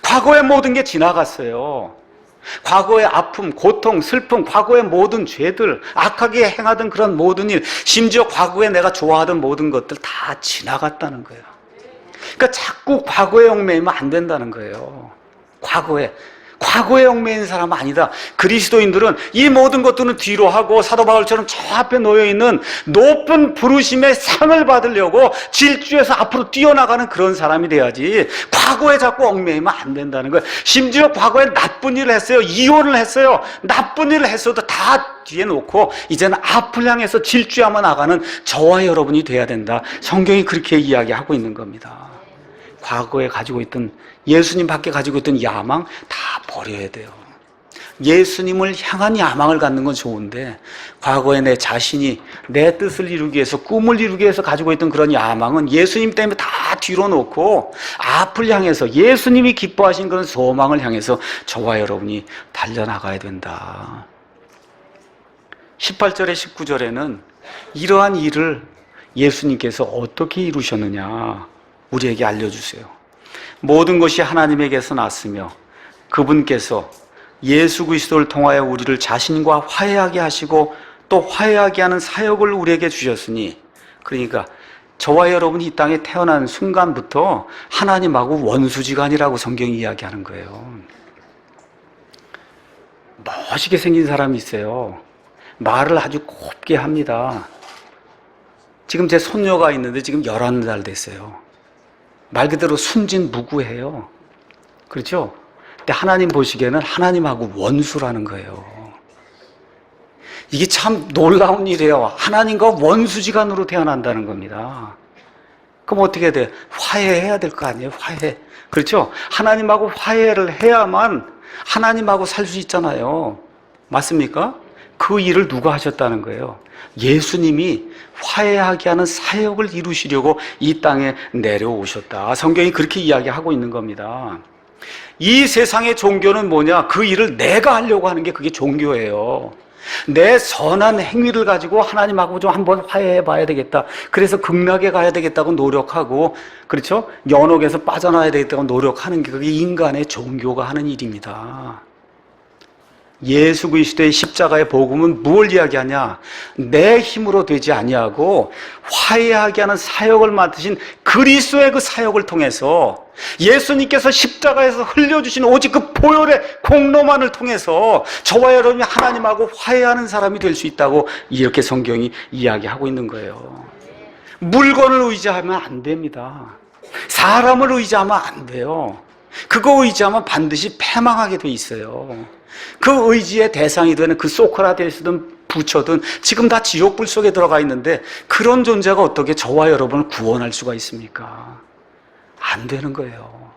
과거의 모든 게 지나갔어요. 과거의 아픔, 고통, 슬픔, 과거의 모든 죄들, 악하게 행하던 그런 모든 일, 심지어 과거에 내가 좋아하던 모든 것들 다 지나갔다는 거예요. 그러니까 자꾸 과거에 얽매이면 안 된다는 거예요. 과거에 얽매인 사람은 아니다. 그리스도인들은 이 모든 것들은 뒤로 하고 사도 바울처럼 저 앞에 놓여있는 높은 부르심의 상을 받으려고 질주해서 앞으로 뛰어나가는 그런 사람이 돼야지 과거에 자꾸 얽매이면 안 된다는 거예요. 심지어 과거에 나쁜 일을 했어요. 이혼을 했어요. 나쁜 일을 했어도 다 뒤에 놓고 이제는 앞을 향해서 질주하며 나가는 저와 여러분이 돼야 된다. 성경이 그렇게 이야기하고 있는 겁니다. 과거에 가지고 있던 예수님 밖에 가지고 있던 야망 다 버려야 돼요. 예수님을 향한 야망을 갖는 건 좋은데 과거에 내 자신이 내 뜻을 이루기 위해서 꿈을 이루기 위해서 가지고 있던 그런 야망은 예수님 때문에 다 뒤로 놓고 앞을 향해서 예수님이 기뻐하신 그런 소망을 향해서 저와 여러분이 달려나가야 된다. 18절에 19절에는 이러한 일을 예수님께서 어떻게 이루셨느냐 우리에게 알려주세요. 모든 것이 하나님에게서 났으며 그분께서 예수 그리스도를 통하여 우리를 자신과 화해하게 하시고 또 화해하게 하는 사역을 우리에게 주셨으니, 그러니까 저와 여러분이 이 땅에 태어난 순간부터 하나님하고 원수지간이라고 성경이 이야기하는 거예요. 멋있게 생긴 사람이 있어요. 말을 아주 곱게 합니다. 지금 제 손녀가 있는데 지금 11살 됐어요. 말 그대로 순진무구해요. 그렇죠? 근데 하나님 보시기에는 하나님하고 원수라는 거예요. 이게 참 놀라운 일이에요. 하나님과 원수지간으로 태어난다는 겁니다. 그럼 어떻게 돼? 화해해야 될 거 아니에요? 화해. 그렇죠? 하나님하고 화해를 해야만 하나님하고 살 수 있잖아요. 맞습니까? 그 일을 누가 하셨다는 거예요? 예수님이 화해하게 하는 사역을 이루시려고 이 땅에 내려오셨다. 성경이 그렇게 이야기하고 있는 겁니다. 이 세상의 종교는 뭐냐? 그 일을 내가 하려고 하는 게 그게 종교예요. 내 선한 행위를 가지고 하나님하고 좀 한번 화해해 봐야 되겠다. 그래서 극락에 가야 되겠다고 노력하고, 그렇죠? 연옥에서 빠져나와야 되겠다고 노력하는 게 그게 인간의 종교가 하는 일입니다. 예수 그리스도의 십자가의 복음은 뭘 이야기하냐? 내 힘으로 되지 아니하고 화해하게 하는 사역을 맡으신 그리스도의 그 사역을 통해서 예수님께서 십자가에서 흘려주신 오직 그 보혈의 공로만을 통해서 저와 여러분이 하나님하고 화해하는 사람이 될 수 있다고 이렇게 성경이 이야기하고 있는 거예요. 물건을 의지하면 안 됩니다. 사람을 의지하면 안 돼요. 그거 의지하면 반드시 패망하게 돼 있어요. 그 의지의 대상이 되는 그 소크라테스든 부처든 지금 다 지옥불 속에 들어가 있는데 그런 존재가 어떻게 저와 여러분을 구원할 수가 있습니까? 안 되는 거예요.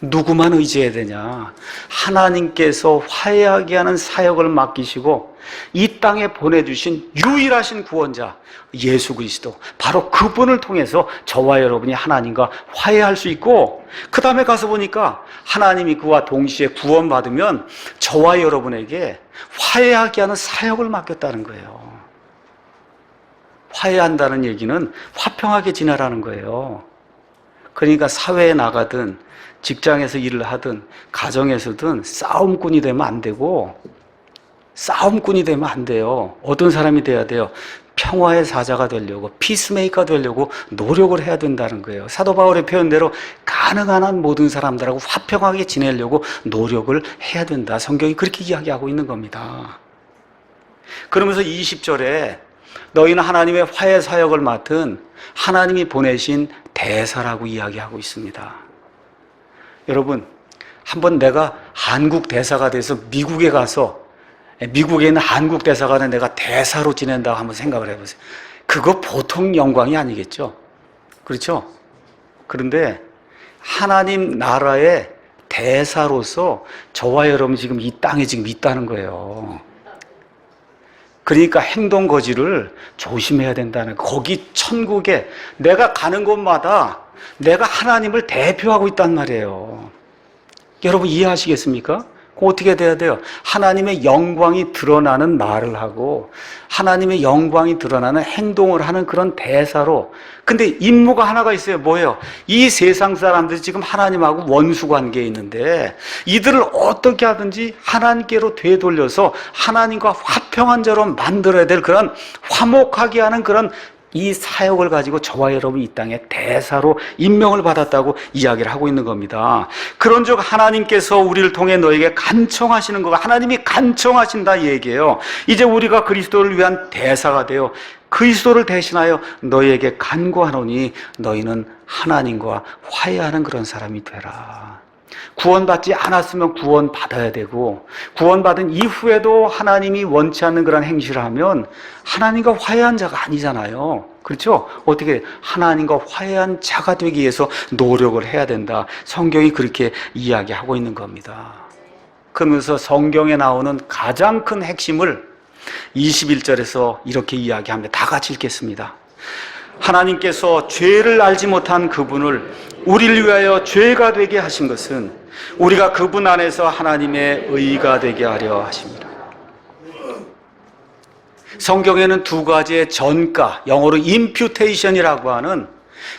누구만 의지해야 되냐? 하나님께서 화해하게 하는 사역을 맡기시고 이 땅에 보내주신 유일하신 구원자 예수 그리스도, 바로 그분을 통해서 저와 여러분이 하나님과 화해할 수 있고, 그 다음에 가서 보니까 하나님이 그와 동시에 구원받으면 저와 여러분에게 화해하게 하는 사역을 맡겼다는 거예요. 화해한다는 얘기는 화평하게 지내라는 거예요. 그러니까 사회에 나가든 직장에서 일을 하든 가정에서든 싸움꾼이 되면 안 되고, 싸움꾼이 되면 안 돼요. 어떤 사람이 돼야 돼요? 평화의 사자가 되려고, 피스메이커 되려고 노력을 해야 된다는 거예요. 사도 바울의 표현대로 가능한 한 모든 사람들하고 화평하게 지내려고 노력을 해야 된다. 성경이 그렇게 이야기하고 있는 겁니다. 그러면서 20절에 너희는 하나님의 화해 사역을 맡은 하나님이 보내신 대사라고 이야기하고 있습니다. 여러분, 한번 내가 한국 대사가 돼서 미국에 가서 미국에 있는 한국 대사관에 내가 대사로 지낸다고 한번 생각을 해보세요. 그거 보통 영광이 아니겠죠? 그렇죠? 그런데 하나님 나라의 대사로서 저와 여러분 지금 이 땅에 지금 있다는 거예요. 그러니까 행동 거지를 조심해야 된다는 거예요. 거기 천국에 내가 가는 곳마다 내가 하나님을 대표하고 있단 말이에요. 여러분 이해하시겠습니까? 어떻게 돼야 돼요? 하나님의 영광이 드러나는 말을 하고 하나님의 영광이 드러나는 행동을 하는 그런 대사로. 근데 임무가 하나가 있어요. 뭐예요? 이 세상 사람들이 지금 하나님하고 원수 관계에 있는데 이들을 어떻게 하든지 하나님께로 되돌려서 하나님과 화평한 자로 만들어야 될 그런 화목하게 하는 그런 이 사역을 가지고 저와 여러분이 이 땅에 대사로 임명을 받았다고 이야기를 하고 있는 겁니다. 그런즉 하나님께서 우리를 통해 너에게 간청하시는 거가 하나님이 간청하신다 이 얘기예요. 이제 우리가 그리스도를 위한 대사가 되어 그리스도를 대신하여 너희에게 간구하노니 너희는 하나님과 화해하는 그런 사람이 되라. 구원받지 않았으면 구원받아야 되고 구원받은 이후에도 하나님이 원치 않는 그런 행실을 하면 하나님과 화해한 자가 아니잖아요. 그렇죠? 어떻게 하나님과 화해한 자가 되기 위해서 노력을 해야 된다. 성경이 그렇게 이야기하고 있는 겁니다. 그러면서 성경에 나오는 가장 큰 핵심을 21절에서 이렇게 이야기합니다. 다 같이 읽겠습니다. 하나님께서 죄를 알지 못한 그분을 우리를 위하여 죄가 되게 하신 것은 우리가 그분 안에서 하나님의 의가 되게 하려 하십니다. 성경에는 두 가지의 전가, 영어로 imputation이라고 하는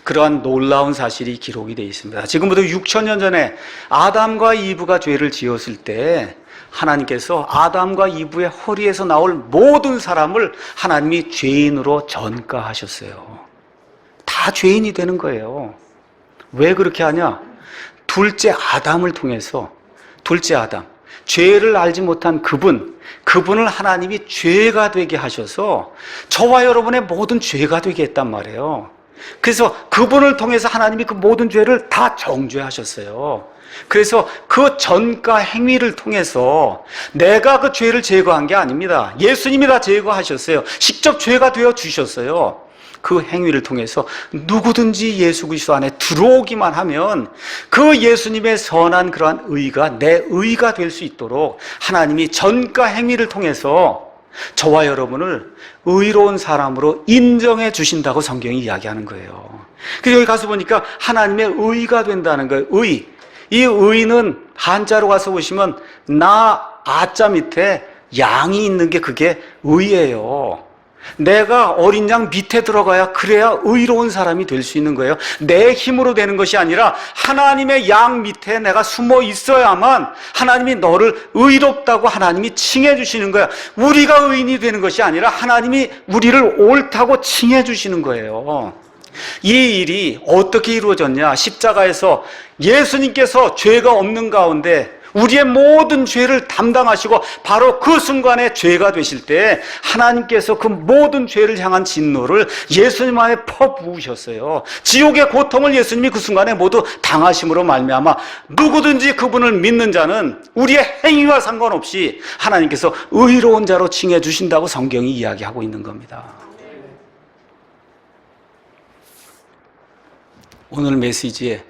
그러한 놀라운 사실이 기록이 되어 있습니다. 지금부터 6,000년 전에 아담과 이브가 죄를 지었을 때 하나님께서 아담과 이브의 허리에서 나올 모든 사람을 하나님이 죄인으로 전가하셨어요. 다 죄인이 되는 거예요. 왜 그렇게 하냐? 둘째 아담을 통해서, 둘째 아담, 죄를 알지 못한 그분을 하나님이 죄가 되게 하셔서 저와 여러분의 모든 죄가 되게 했단 말이에요. 그래서 그분을 통해서 하나님이 그 모든 죄를 다 정죄하셨어요. 그래서 그 전가 행위를 통해서 내가 그 죄를 제거한 게 아닙니다. 예수님이 다 제거하셨어요. 직접 죄가 되어 주셨어요. 그 행위를 통해서 누구든지 예수 그리스도 안에 들어오기만 하면 그 예수님의 선한 그러한 의가 내 의가 될 수 있도록 하나님이 전가 행위를 통해서 저와 여러분을 의로운 사람으로 인정해 주신다고 성경이 이야기하는 거예요. 그래서 여기 가서 보니까 하나님의 의가 된다는 거예요. 의. 이 의는 한자로 가서 보시면 나 아자 밑에 양이 있는 게 그게 의예요. 내가 어린 양 밑에 들어가야 그래야 의로운 사람이 될 수 있는 거예요. 내 힘으로 되는 것이 아니라 하나님의 양 밑에 내가 숨어 있어야만 하나님이 너를 의롭다고 하나님이 칭해 주시는 거야. 우리가 의인이 되는 것이 아니라 하나님이 우리를 옳다고 칭해 주시는 거예요. 이 일이 어떻게 이루어졌냐? 십자가에서 예수님께서 죄가 없는 가운데 우리의 모든 죄를 담당하시고 바로 그 순간에 죄가 되실 때 하나님께서 그 모든 죄를 향한 진노를 예수님 안에 퍼부으셨어요. 지옥의 고통을 예수님이 그 순간에 모두 당하심으로 말미암아 누구든지 그분을 믿는 자는 우리의 행위와 상관없이 하나님께서 의로운 자로 칭해 주신다고 성경이 이야기하고 있는 겁니다. 오늘 메시지의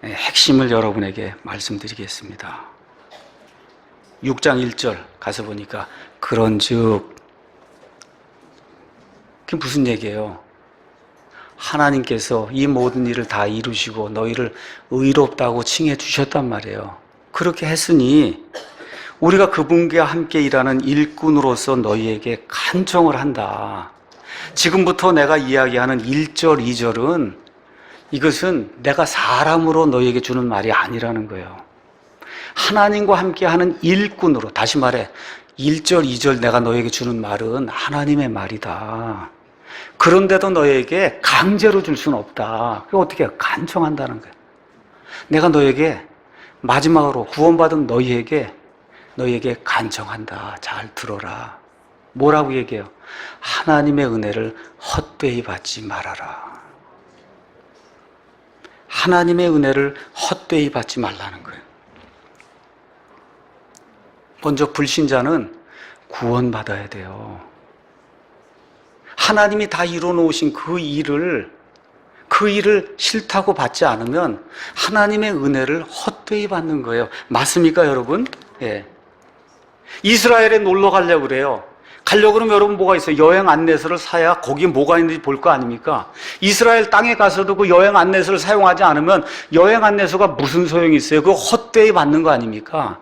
핵심을 여러분에게 말씀드리겠습니다. 6장 1절 가서 보니까 그런즉 그게 무슨 얘기예요? 하나님께서 이 모든 일을 다 이루시고 너희를 의롭다고 칭해 주셨단 말이에요. 그렇게 했으니 우리가 그분과 함께 일하는 일꾼으로서 너희에게 간청을 한다. 지금부터 내가 이야기하는 1절, 2절은 이것은 내가 사람으로 너희에게 주는 말이 아니라는 거예요. 하나님과 함께하는 일꾼으로, 다시 말해 1절, 2절 내가 너희에게 주는 말은 하나님의 말이다. 그런데도 너희에게 강제로 줄 수는 없다. 그게 어떻게 해요? 간청한다는 거예요. 내가 너희에게 마지막으로 구원받은 너희에게 간청한다. 잘 들어라. 뭐라고 얘기해요? 하나님의 은혜를 헛되이 받지 말아라. 하나님의 은혜를 헛되이 받지 말라는 거예요. 먼저 불신자는 구원받아야 돼요. 하나님이 다 이뤄놓으신 그 일을 싫다고 받지 않으면 하나님의 은혜를 헛되이 받는 거예요. 맞습니까, 여러분? 예. 이스라엘에 놀러 가려고 그래요. 가려고 그러면 여러분 뭐가 있어요? 여행 안내서를 사야 거기에 뭐가 있는지 볼 거 아닙니까? 이스라엘 땅에 가서도 그 여행 안내서를 사용하지 않으면 여행 안내서가 무슨 소용이 있어요? 그거 헛되이 받는 거 아닙니까?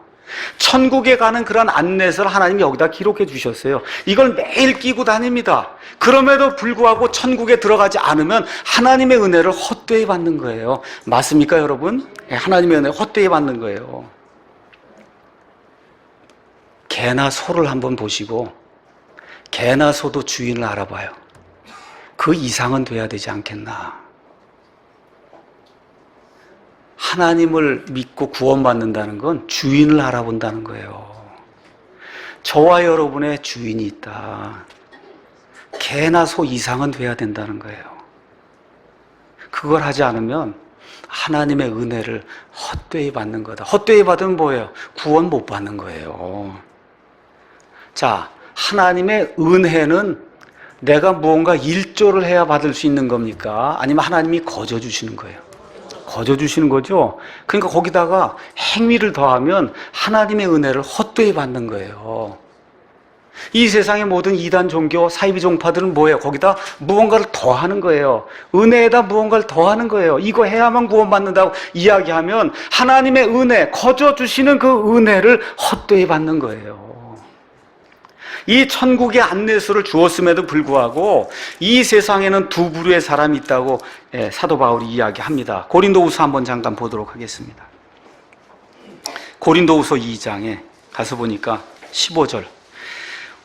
천국에 가는 그런 안내서를 하나님이 여기다 기록해 주셨어요. 이걸 매일 끼고 다닙니다. 그럼에도 불구하고 천국에 들어가지 않으면 하나님의 은혜를 헛되이 받는 거예요. 맞습니까, 여러분? 하나님의 은혜 헛되이 받는 거예요. 개나 소를 한번 보시고 개나 소도 주인을 알아봐요. 그 이상은 돼야 되지 않겠나. 하나님을 믿고 구원받는다는 건 주인을 알아본다는 거예요. 저와 여러분의 주인이 있다. 개나 소 이상은 돼야 된다는 거예요. 그걸 하지 않으면 하나님의 은혜를 헛되이 받는 거다. 헛되이 받으면 뭐예요? 구원 못 받는 거예요. 자, 하나님의 은혜는 내가 무언가 일조를 해야 받을 수 있는 겁니까? 아니면 하나님이 거저 주시는 거예요? 거저 주시는 거죠? 그러니까 거기다가 행위를 더하면 하나님의 은혜를 헛되이 받는 거예요. 이 세상의 모든 이단 종교, 사이비 종파들은 뭐예요? 거기다 무언가를 더하는 거예요. 은혜에다 무언가를 더하는 거예요. 이거 해야만 구원받는다고 이야기하면 하나님의 은혜, 거저 주시는 그 은혜를 헛되이 받는 거예요. 이 천국의 안내서를 주었음에도 불구하고 이 세상에는 두 부류의 사람이 있다고 사도 바울이 이야기합니다. 고린도후서 한번 잠깐 보도록 하겠습니다. 고린도후서 2장에 가서 보니까 15절.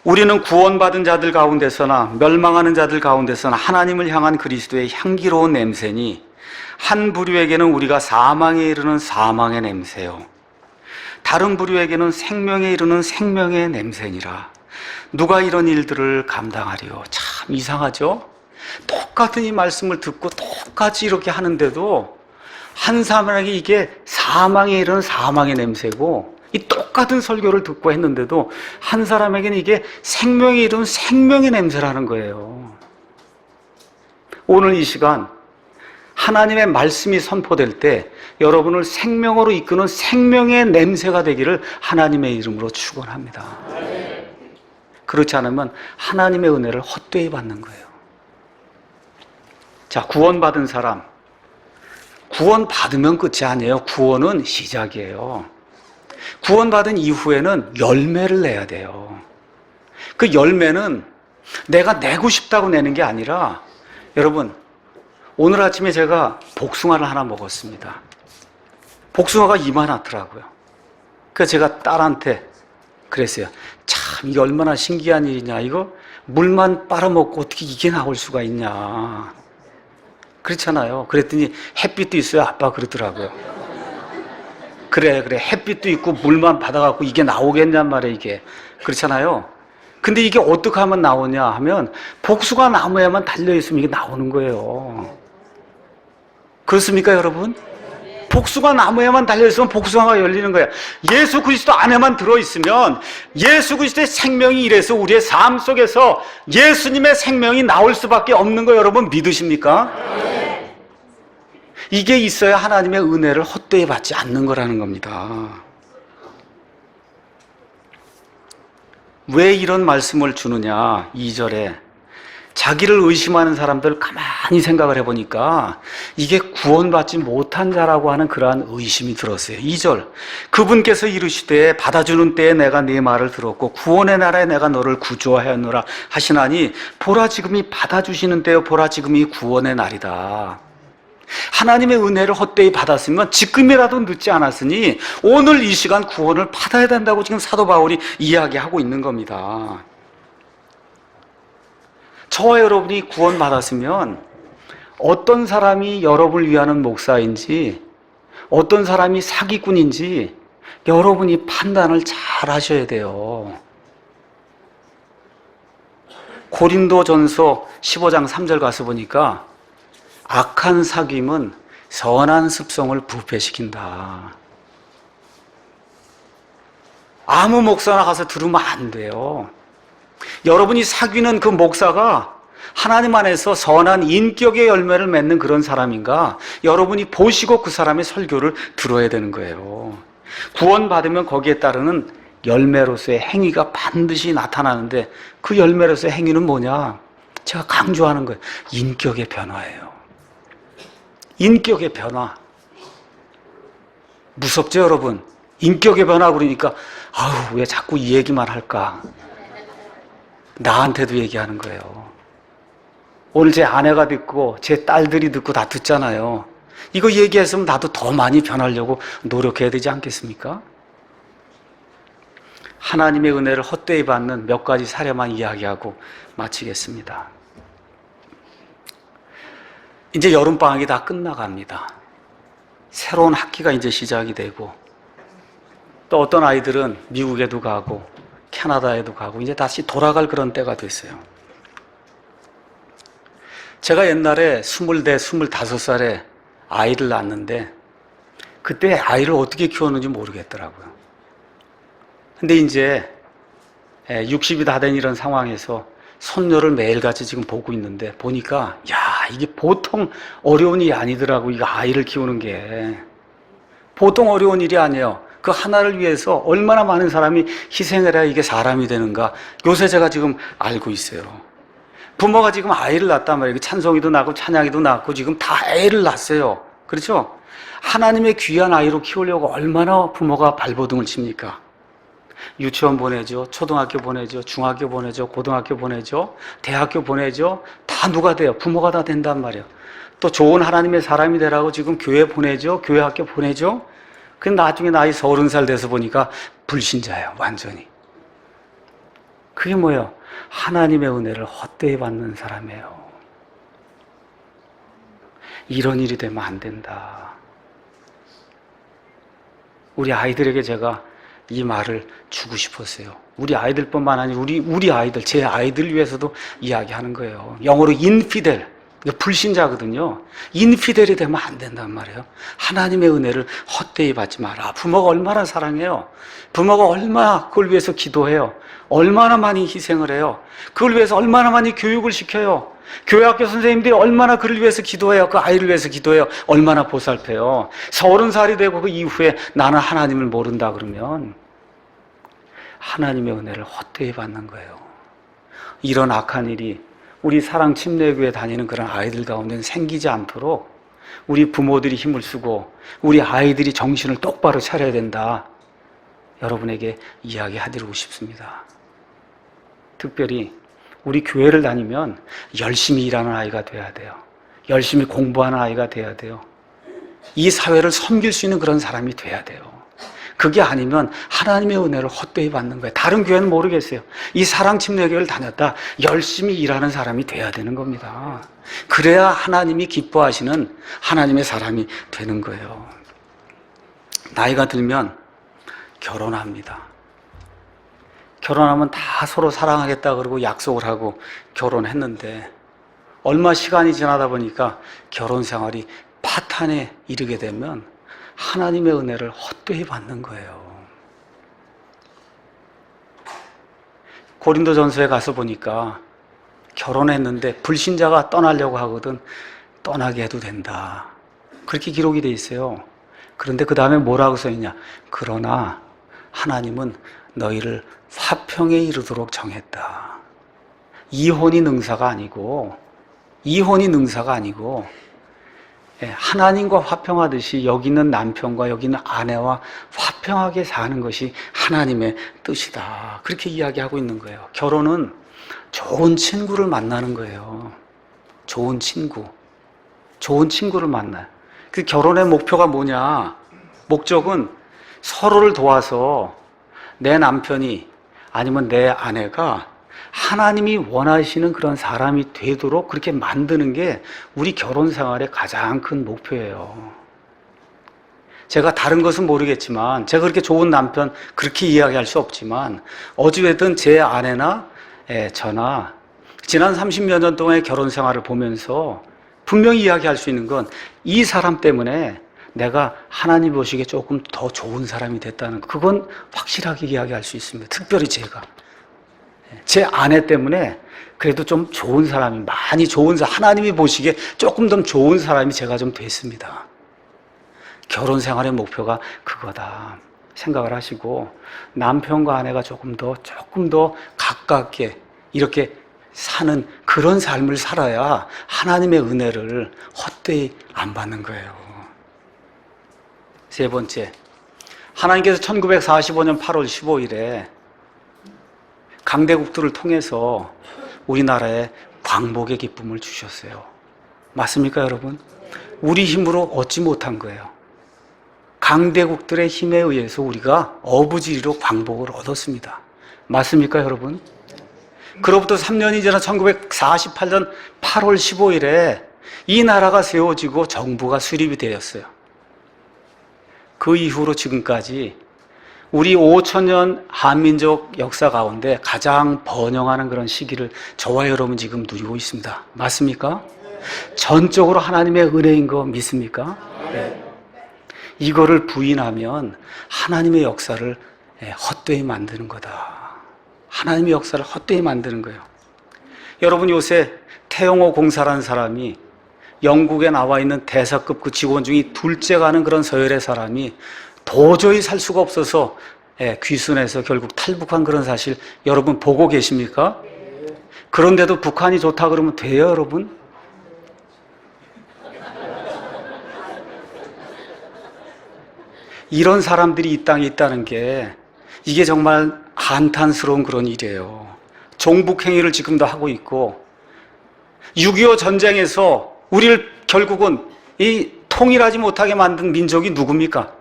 우리는 구원받은 자들 가운데서나 멸망하는 자들 가운데서나 하나님을 향한 그리스도의 향기로운 냄새니 한 부류에게는 우리가 사망에 이르는 사망의 냄새요 다른 부류에게는 생명에 이르는 생명의 냄새니라. 누가 이런 일들을 감당하리요? 참 이상하죠? 똑같은 이 말씀을 듣고 똑같이 이렇게 하는데도 한 사람에게 이게 사망에 이르는 사망의 냄새고 이 똑같은 설교를 듣고 했는데도 한 사람에게는 이게 생명에 이르는 생명의 냄새라는 거예요. 오늘 이 시간 하나님의 말씀이 선포될 때 여러분을 생명으로 이끄는 생명의 냄새가 되기를 하나님의 이름으로 축원합니다. 그렇지 않으면 하나님의 은혜를 헛되이 받는 거예요. 자, 구원받은 사람. 구원받으면 끝이 아니에요. 구원은 시작이에요. 구원받은 이후에는 열매를 내야 돼요. 그 열매는 내가 내고 싶다고 내는 게 아니라 여러분, 오늘 아침에 제가 복숭아를 하나 먹었습니다. 복숭아가 이만하더라고요. 그래서 제가 딸한테 그랬어요. 참 이게 얼마나 신기한 일이냐. 이거 물만 빨아먹고 어떻게 이게 나올 수가 있냐. 그렇잖아요. 그랬더니 햇빛도 있어요. 아빠 그러더라고요. 그래 햇빛도 있고 물만 받아갖고 이게 나오겠냔 말이에요. 이게 그렇잖아요. 근데 이게 어떻게 하면 나오냐 하면 복숭아 나무에만 달려있으면 이게 나오는 거예요. 그렇습니까 여러분? 복숭아 나무에만 달려있으면 복숭아가 열리는 거야. 예수 그리스도 안에만 들어있으면 예수 그리스도의 생명이 이래서 우리의 삶 속에서 예수님의 생명이 나올 수밖에 없는 거 여러분 믿으십니까? 네. 이게 있어야 하나님의 은혜를 헛되이 받지 않는 거라는 겁니다. 왜 이런 말씀을 주느냐? 2절에 자기를 의심하는 사람들 가만히 생각을 해보니까 이게 구원받지 못한 자라고 하는 그러한 의심이 들었어요. 2절 그분께서 이르시되 받아주는 때에 내가 네 말을 들었고 구원의 나라에 내가 너를 구조하였노라 하시나니 보라 지금이 받아주시는 때요 보라 지금이 구원의 날이다. 하나님의 은혜를 헛되이 받았으면 지금이라도 늦지 않았으니 오늘 이 시간 구원을 받아야 된다고 지금 사도 바울이 이야기하고 있는 겁니다. 저와 여러분이 구원받았으면 어떤 사람이 여러분을 위하는 목사인지 어떤 사람이 사기꾼인지 여러분이 판단을 잘 하셔야 돼요. 고린도전서 15장 3절 가서 보니까 악한 사귐은 선한 습성을 부패시킨다. 아무 목사나 가서 들으면 안 돼요. 여러분이 사귀는 그 목사가 하나님 안에서 선한 인격의 열매를 맺는 그런 사람인가 여러분이 보시고 그 사람의 설교를 들어야 되는 거예요. 구원받으면 거기에 따르는 열매로서의 행위가 반드시 나타나는데 그 열매로서의 행위는 뭐냐? 제가 강조하는 거예요. 인격의 변화예요. 인격의 변화. 무섭죠, 여러분? 인격의 변화 그러니까 아우, 왜 자꾸 이 얘기만 할까? 나한테도 얘기하는 거예요. 오늘 제 아내가 듣고 제 딸들이 듣고 다 듣잖아요. 이거 얘기했으면 나도 더 많이 변하려고 노력해야 되지 않겠습니까? 하나님의 은혜를 헛되이 받는 몇 가지 사례만 이야기하고 마치겠습니다. 이제 여름방학이 다 끝나갑니다. 새로운 학기가 이제 시작이 되고 또 어떤 아이들은 미국에도 가고 캐나다에도 가고 이제 다시 돌아갈 그런 때가 됐어요. 제가 옛날에 20대, 25살에 아이를 낳았는데 그때 아이를 어떻게 키웠는지 모르겠더라고요. 근데 이제 60이 다 된 이런 상황에서 손녀를 매일같이 지금 보고 있는데 보니까 야, 이게 보통 어려운 일이 아니더라고. 이거 아이를 키우는 게 보통 어려운 일이 아니에요. 그 하나를 위해서 얼마나 많은 사람이 희생을 해야 이게 사람이 되는가. 요새 제가 지금 알고 있어요. 부모가 지금 아이를 낳았단 말이에요. 찬송이도 낳고 찬양이도 낳고 지금 다 애를 낳았어요. 그렇죠? 하나님의 귀한 아이로 키우려고 얼마나 부모가 발버둥을 칩니까? 유치원 보내죠, 초등학교 보내죠, 중학교 보내죠, 고등학교 보내죠, 대학교 보내죠. 다 누가 돼요? 부모가 다 된단 말이에요. 또 좋은 하나님의 사람이 되라고 지금 교회 보내죠, 교회 학교 보내죠. 근데 나중에 나이 30살 돼서 보니까 불신자예요, 완전히. 그게 뭐예요? 하나님의 은혜를 헛되이 받는 사람이에요. 이런 일이 되면 안 된다. 우리 아이들에게 제가 이 말을 주고 싶었어요. 우리 아이들뿐만 아니라 우리 아이들, 제 아이들 위해서도 이야기하는 거예요. 영어로 인피델, 불신자거든요. 인피델이 되면 안 된단 말이에요. 하나님의 은혜를 헛되이 받지 마라. 부모가 얼마나 사랑해요. 부모가 얼마나 그걸 위해서 기도해요. 얼마나 많이 희생을 해요. 그걸 위해서 얼마나 많이 교육을 시켜요. 교회학교 선생님들이 얼마나 그를 위해서 기도해요. 그 아이를 위해서 기도해요. 얼마나 보살펴요. 30살이 되고 그 이후에 나는 하나님을 모른다 그러면 하나님의 은혜를 헛되이 받는 거예요. 이런 악한 일이 우리 사랑 침례교회 다니는 그런 아이들 가운데는 생기지 않도록 우리 부모들이 힘을 쓰고 우리 아이들이 정신을 똑바로 차려야 된다. 여러분에게 이야기해드리고 싶습니다. 특별히 우리 교회를 다니면 열심히 일하는 아이가 돼야 돼요. 열심히 공부하는 아이가 돼야 돼요. 이 사회를 섬길 수 있는 그런 사람이 돼야 돼요. 그게 아니면 하나님의 은혜를 헛되이 받는 거예요. 다른 교회는 모르겠어요. 이 사랑침례교회를 다녔다 열심히 일하는 사람이 돼야 되는 겁니다. 그래야 하나님이 기뻐하시는 하나님의 사람이 되는 거예요. 나이가 들면 결혼합니다. 결혼하면 다 서로 사랑하겠다 그러고 약속을 하고 결혼했는데 얼마 시간이 지나다 보니까 결혼 생활이 파탄에 이르게 되면 하나님의 은혜를 헛되이 받는 거예요. 고린도전서에 가서 보니까 결혼했는데 불신자가 떠나려고 하거든 떠나게 해도 된다. 그렇게 기록이 돼 있어요. 그런데 그 다음에 뭐라고 써있냐? 그러나 하나님은 너희를 화평에 이르도록 정했다. 이혼이 능사가 아니고 하나님과 화평하듯이 여기 있는 남편과 여기 있는 아내와 화평하게 사는 것이 하나님의 뜻이다. 그렇게 이야기하고 있는 거예요. 결혼은 좋은 친구를 만나는 거예요. 좋은 친구를 만나요. 그 결혼의 목표가 뭐냐? 목적은 서로를 도와서 내 남편이 아니면 내 아내가 하나님이 원하시는 그런 사람이 되도록 그렇게 만드는 게 우리 결혼 생활의 가장 큰 목표예요. 제가 다른 것은 모르겠지만 제가 그렇게 좋은 남편 그렇게 이야기할 수 없지만 어찌됐든 제 아내나 저나 지난 30여 년 동안의 결혼 생활을 보면서 분명히 이야기할 수 있는 건 이 사람 때문에 내가 하나님 보시기에 조금 더 좋은 사람이 됐다는 거, 그건 확실하게 이야기할 수 있습니다. 특별히 제 아내 때문에 그래도 좀 좋은 사람이, 많이 좋은 사람, 하나님이 보시기에 조금 더 좋은 사람이 제가 좀 됐습니다. 결혼 생활의 목표가 그거다. 생각을 하시고 남편과 아내가 조금 더 가깝게 이렇게 사는 그런 삶을 살아야 하나님의 은혜를 헛되이 안 받는 거예요. 세 번째, 하나님께서 1945년 8월 15일에 강대국들을 통해서 우리나라에 광복의 기쁨을 주셨어요. 맞습니까, 여러분? 우리 힘으로 얻지 못한 거예요. 강대국들의 힘에 의해서 우리가 어부지리로 광복을 얻었습니다. 맞습니까, 여러분? 그로부터 3년이 지나 1948년 8월 15일에 이 나라가 세워지고 정부가 수립이 되었어요. 그 이후로 지금까지 우리 5천년 한민족 역사 가운데 가장 번영하는 그런 시기를 저와 여러분 지금 누리고 있습니다. 맞습니까? 전적으로 하나님의 은혜인 거 믿습니까? 네. 이거를 부인하면 하나님의 역사를 헛되이 만드는 거다. 하나님의 역사를 헛되이 만드는 거예요. 여러분, 요새 태영호 공사라는 사람이 영국에 나와 있는 대사급 그 직원 중에 둘째 가는 그런 서열의 사람이 도저히 살 수가 없어서 귀순해서 결국 탈북한 그런 사실 여러분 보고 계십니까? 그런데도 북한이 좋다 그러면 돼요, 여러분? 이런 사람들이 이 땅에 있다는 게 이게 정말 한탄스러운 그런 일이에요. 종북행위를 지금도 하고 있고 6.25 전쟁에서 우리를 결국은 이 통일하지 못하게 만든 민족이 누굽니까?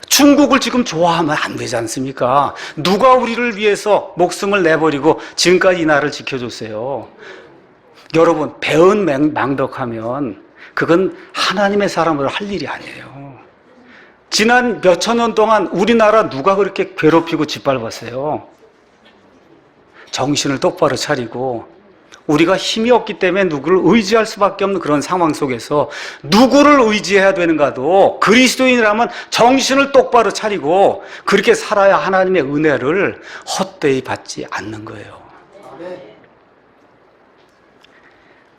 중국을 지금 좋아하면 안 되지 않습니까? 누가 우리를 위해서 목숨을 내버리고 지금까지 이 나라를 지켜줬어요. 여러분, 배은망덕하면 그건 하나님의 사람으로 할 일이 아니에요. 지난 몇천 년 동안 우리나라 누가 그렇게 괴롭히고 짓밟았어요? 정신을 똑바로 차리고 우리가 힘이 없기 때문에 누구를 의지할 수밖에 없는 그런 상황 속에서 누구를 의지해야 되는가도 그리스도인이라면 정신을 똑바로 차리고 그렇게 살아야 하나님의 은혜를 헛되이 받지 않는 거예요.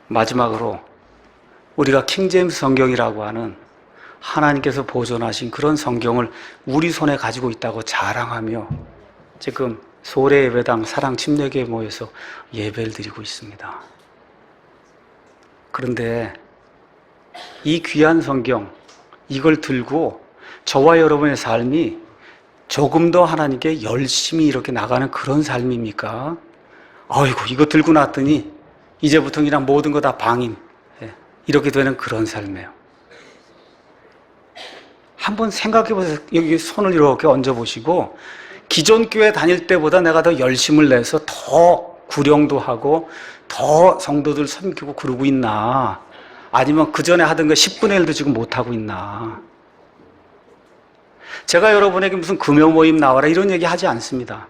마지막으로 우리가 킹제임스 성경이라고 하는 하나님께서 보존하신 그런 성경을 우리 손에 가지고 있다고 자랑하며 지금 소래 예배당 사랑 침례교에 모여서 예배를 드리고 있습니다. 그런데 이 귀한 성경, 이걸 들고 저와 여러분의 삶이 조금 더 하나님께 열심히 이렇게 나가는 그런 삶입니까? 아이고, 이거 들고 났더니 이제부터 그냥 모든 거 다 방임, 이렇게 되는 그런 삶이에요. 한번 생각해 보세요. 여기 손을 이렇게 얹어보시고 기존 교회 다닐 때보다 내가 더 열심을 내서 더 구령도 하고 더 성도들 섬기고 그러고 있나? 아니면 그 전에 하던 거 10분의 1도 지금 못하고 있나? 제가 여러분에게 무슨 금요 모임 나와라 이런 얘기 하지 않습니다.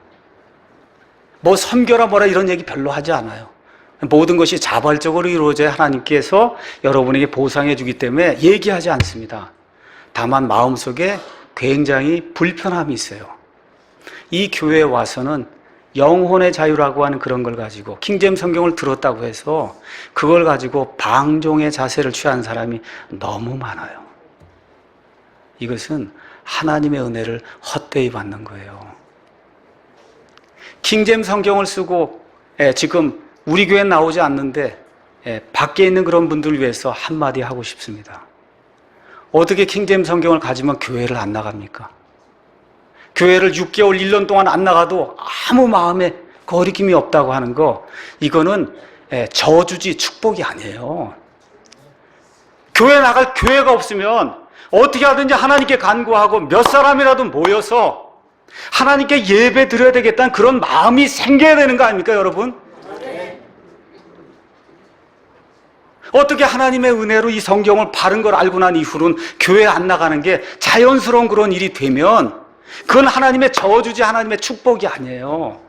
뭐 섬겨라 뭐라 이런 얘기 별로 하지 않아요. 모든 것이 자발적으로 이루어져야 하나님께서 여러분에게 보상해 주기 때문에 얘기하지 않습니다. 다만 마음속에 굉장히 불편함이 있어요. 이 교회에 와서는 영혼의 자유라고 하는 그런 걸 가지고 킹제임스 성경을 들었다고 해서 그걸 가지고 방종의 자세를 취한 사람이 너무 많아요. 이것은 하나님의 은혜를 헛되이 받는 거예요. 킹제임스 성경을 쓰고 지금 우리 교회에 나오지 않는데 밖에 있는 그런 분들을 위해서 한마디 하고 싶습니다. 어떻게 킹제임스 성경을 가지면 교회를 안 나갑니까? 교회를 6개월, 1년 동안 안 나가도 아무 마음에 거리낌이 없다고 하는 거, 이거는 저주지 축복이 아니에요. 교회 나갈 교회가 없으면 어떻게 하든지 하나님께 간구하고 몇 사람이라도 모여서 하나님께 예배 드려야 되겠다는 그런 마음이 생겨야 되는 거 아닙니까, 여러분? 어떻게 하나님의 은혜로 이 성경을 바른 걸 알고 난 이후로는 교회 안 나가는 게 자연스러운 그런 일이 되면 그건 하나님의 저주지 하나님의 축복이 아니에요.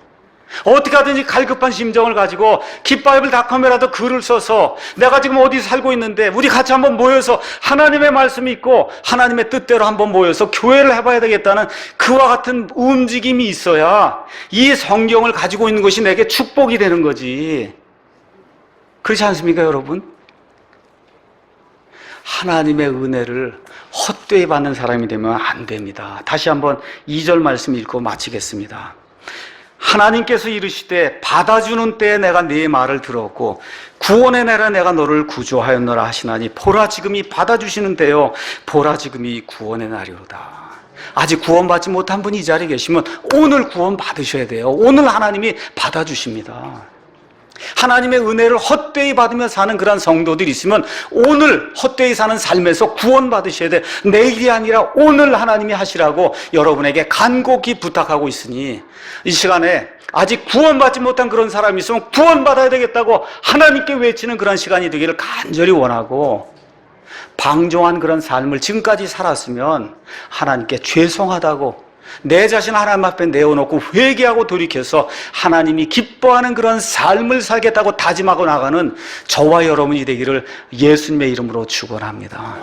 어떻게 하든지 갈급한 심정을 가지고 깃바이블닷컴에라도 글을 써서 내가 지금 어디 살고 있는데 우리 같이 한번 모여서 하나님의 말씀이 있고 하나님의 뜻대로 한번 모여서 교회를 해봐야 되겠다는 그와 같은 움직임이 있어야 이 성경을 가지고 있는 것이 내게 축복이 되는 거지. 그렇지 않습니까, 여러분? 하나님의 은혜를 헛되이 받는 사람이 되면 안 됩니다. 다시 한번 2절 말씀 읽고 마치겠습니다. 하나님께서 이르시되 받아주는 때에 내가 네 말을 들었고 구원의 날에 내가 너를 구조하였노라 하시나니 보라 지금이 받아주시는 때요 보라 지금이 구원의 날이로다. 아직 구원받지 못한 분이 이 자리에 계시면 오늘 구원 받으셔야 돼요. 오늘 하나님이 받아주십니다. 하나님의 은혜를 헛되이 받으며 사는 그런 성도들이 있으면 오늘 헛되이 사는 삶에서 구원 받으셔야 돼. 내일이 아니라 오늘 하나님이 하시라고 여러분에게 간곡히 부탁하고 있으니 이 시간에 아직 구원받지 못한 그런 사람이 있으면 구원받아야 되겠다고 하나님께 외치는 그런 시간이 되기를 간절히 원하고, 방종한 그런 삶을 지금까지 살았으면 하나님께 죄송하다고 내 자신 하나님 앞에 내어놓고 회개하고 돌이켜서 하나님이 기뻐하는 그런 삶을 살겠다고 다짐하고 나가는 저와 여러분이 되기를 예수님의 이름으로 축원합니다.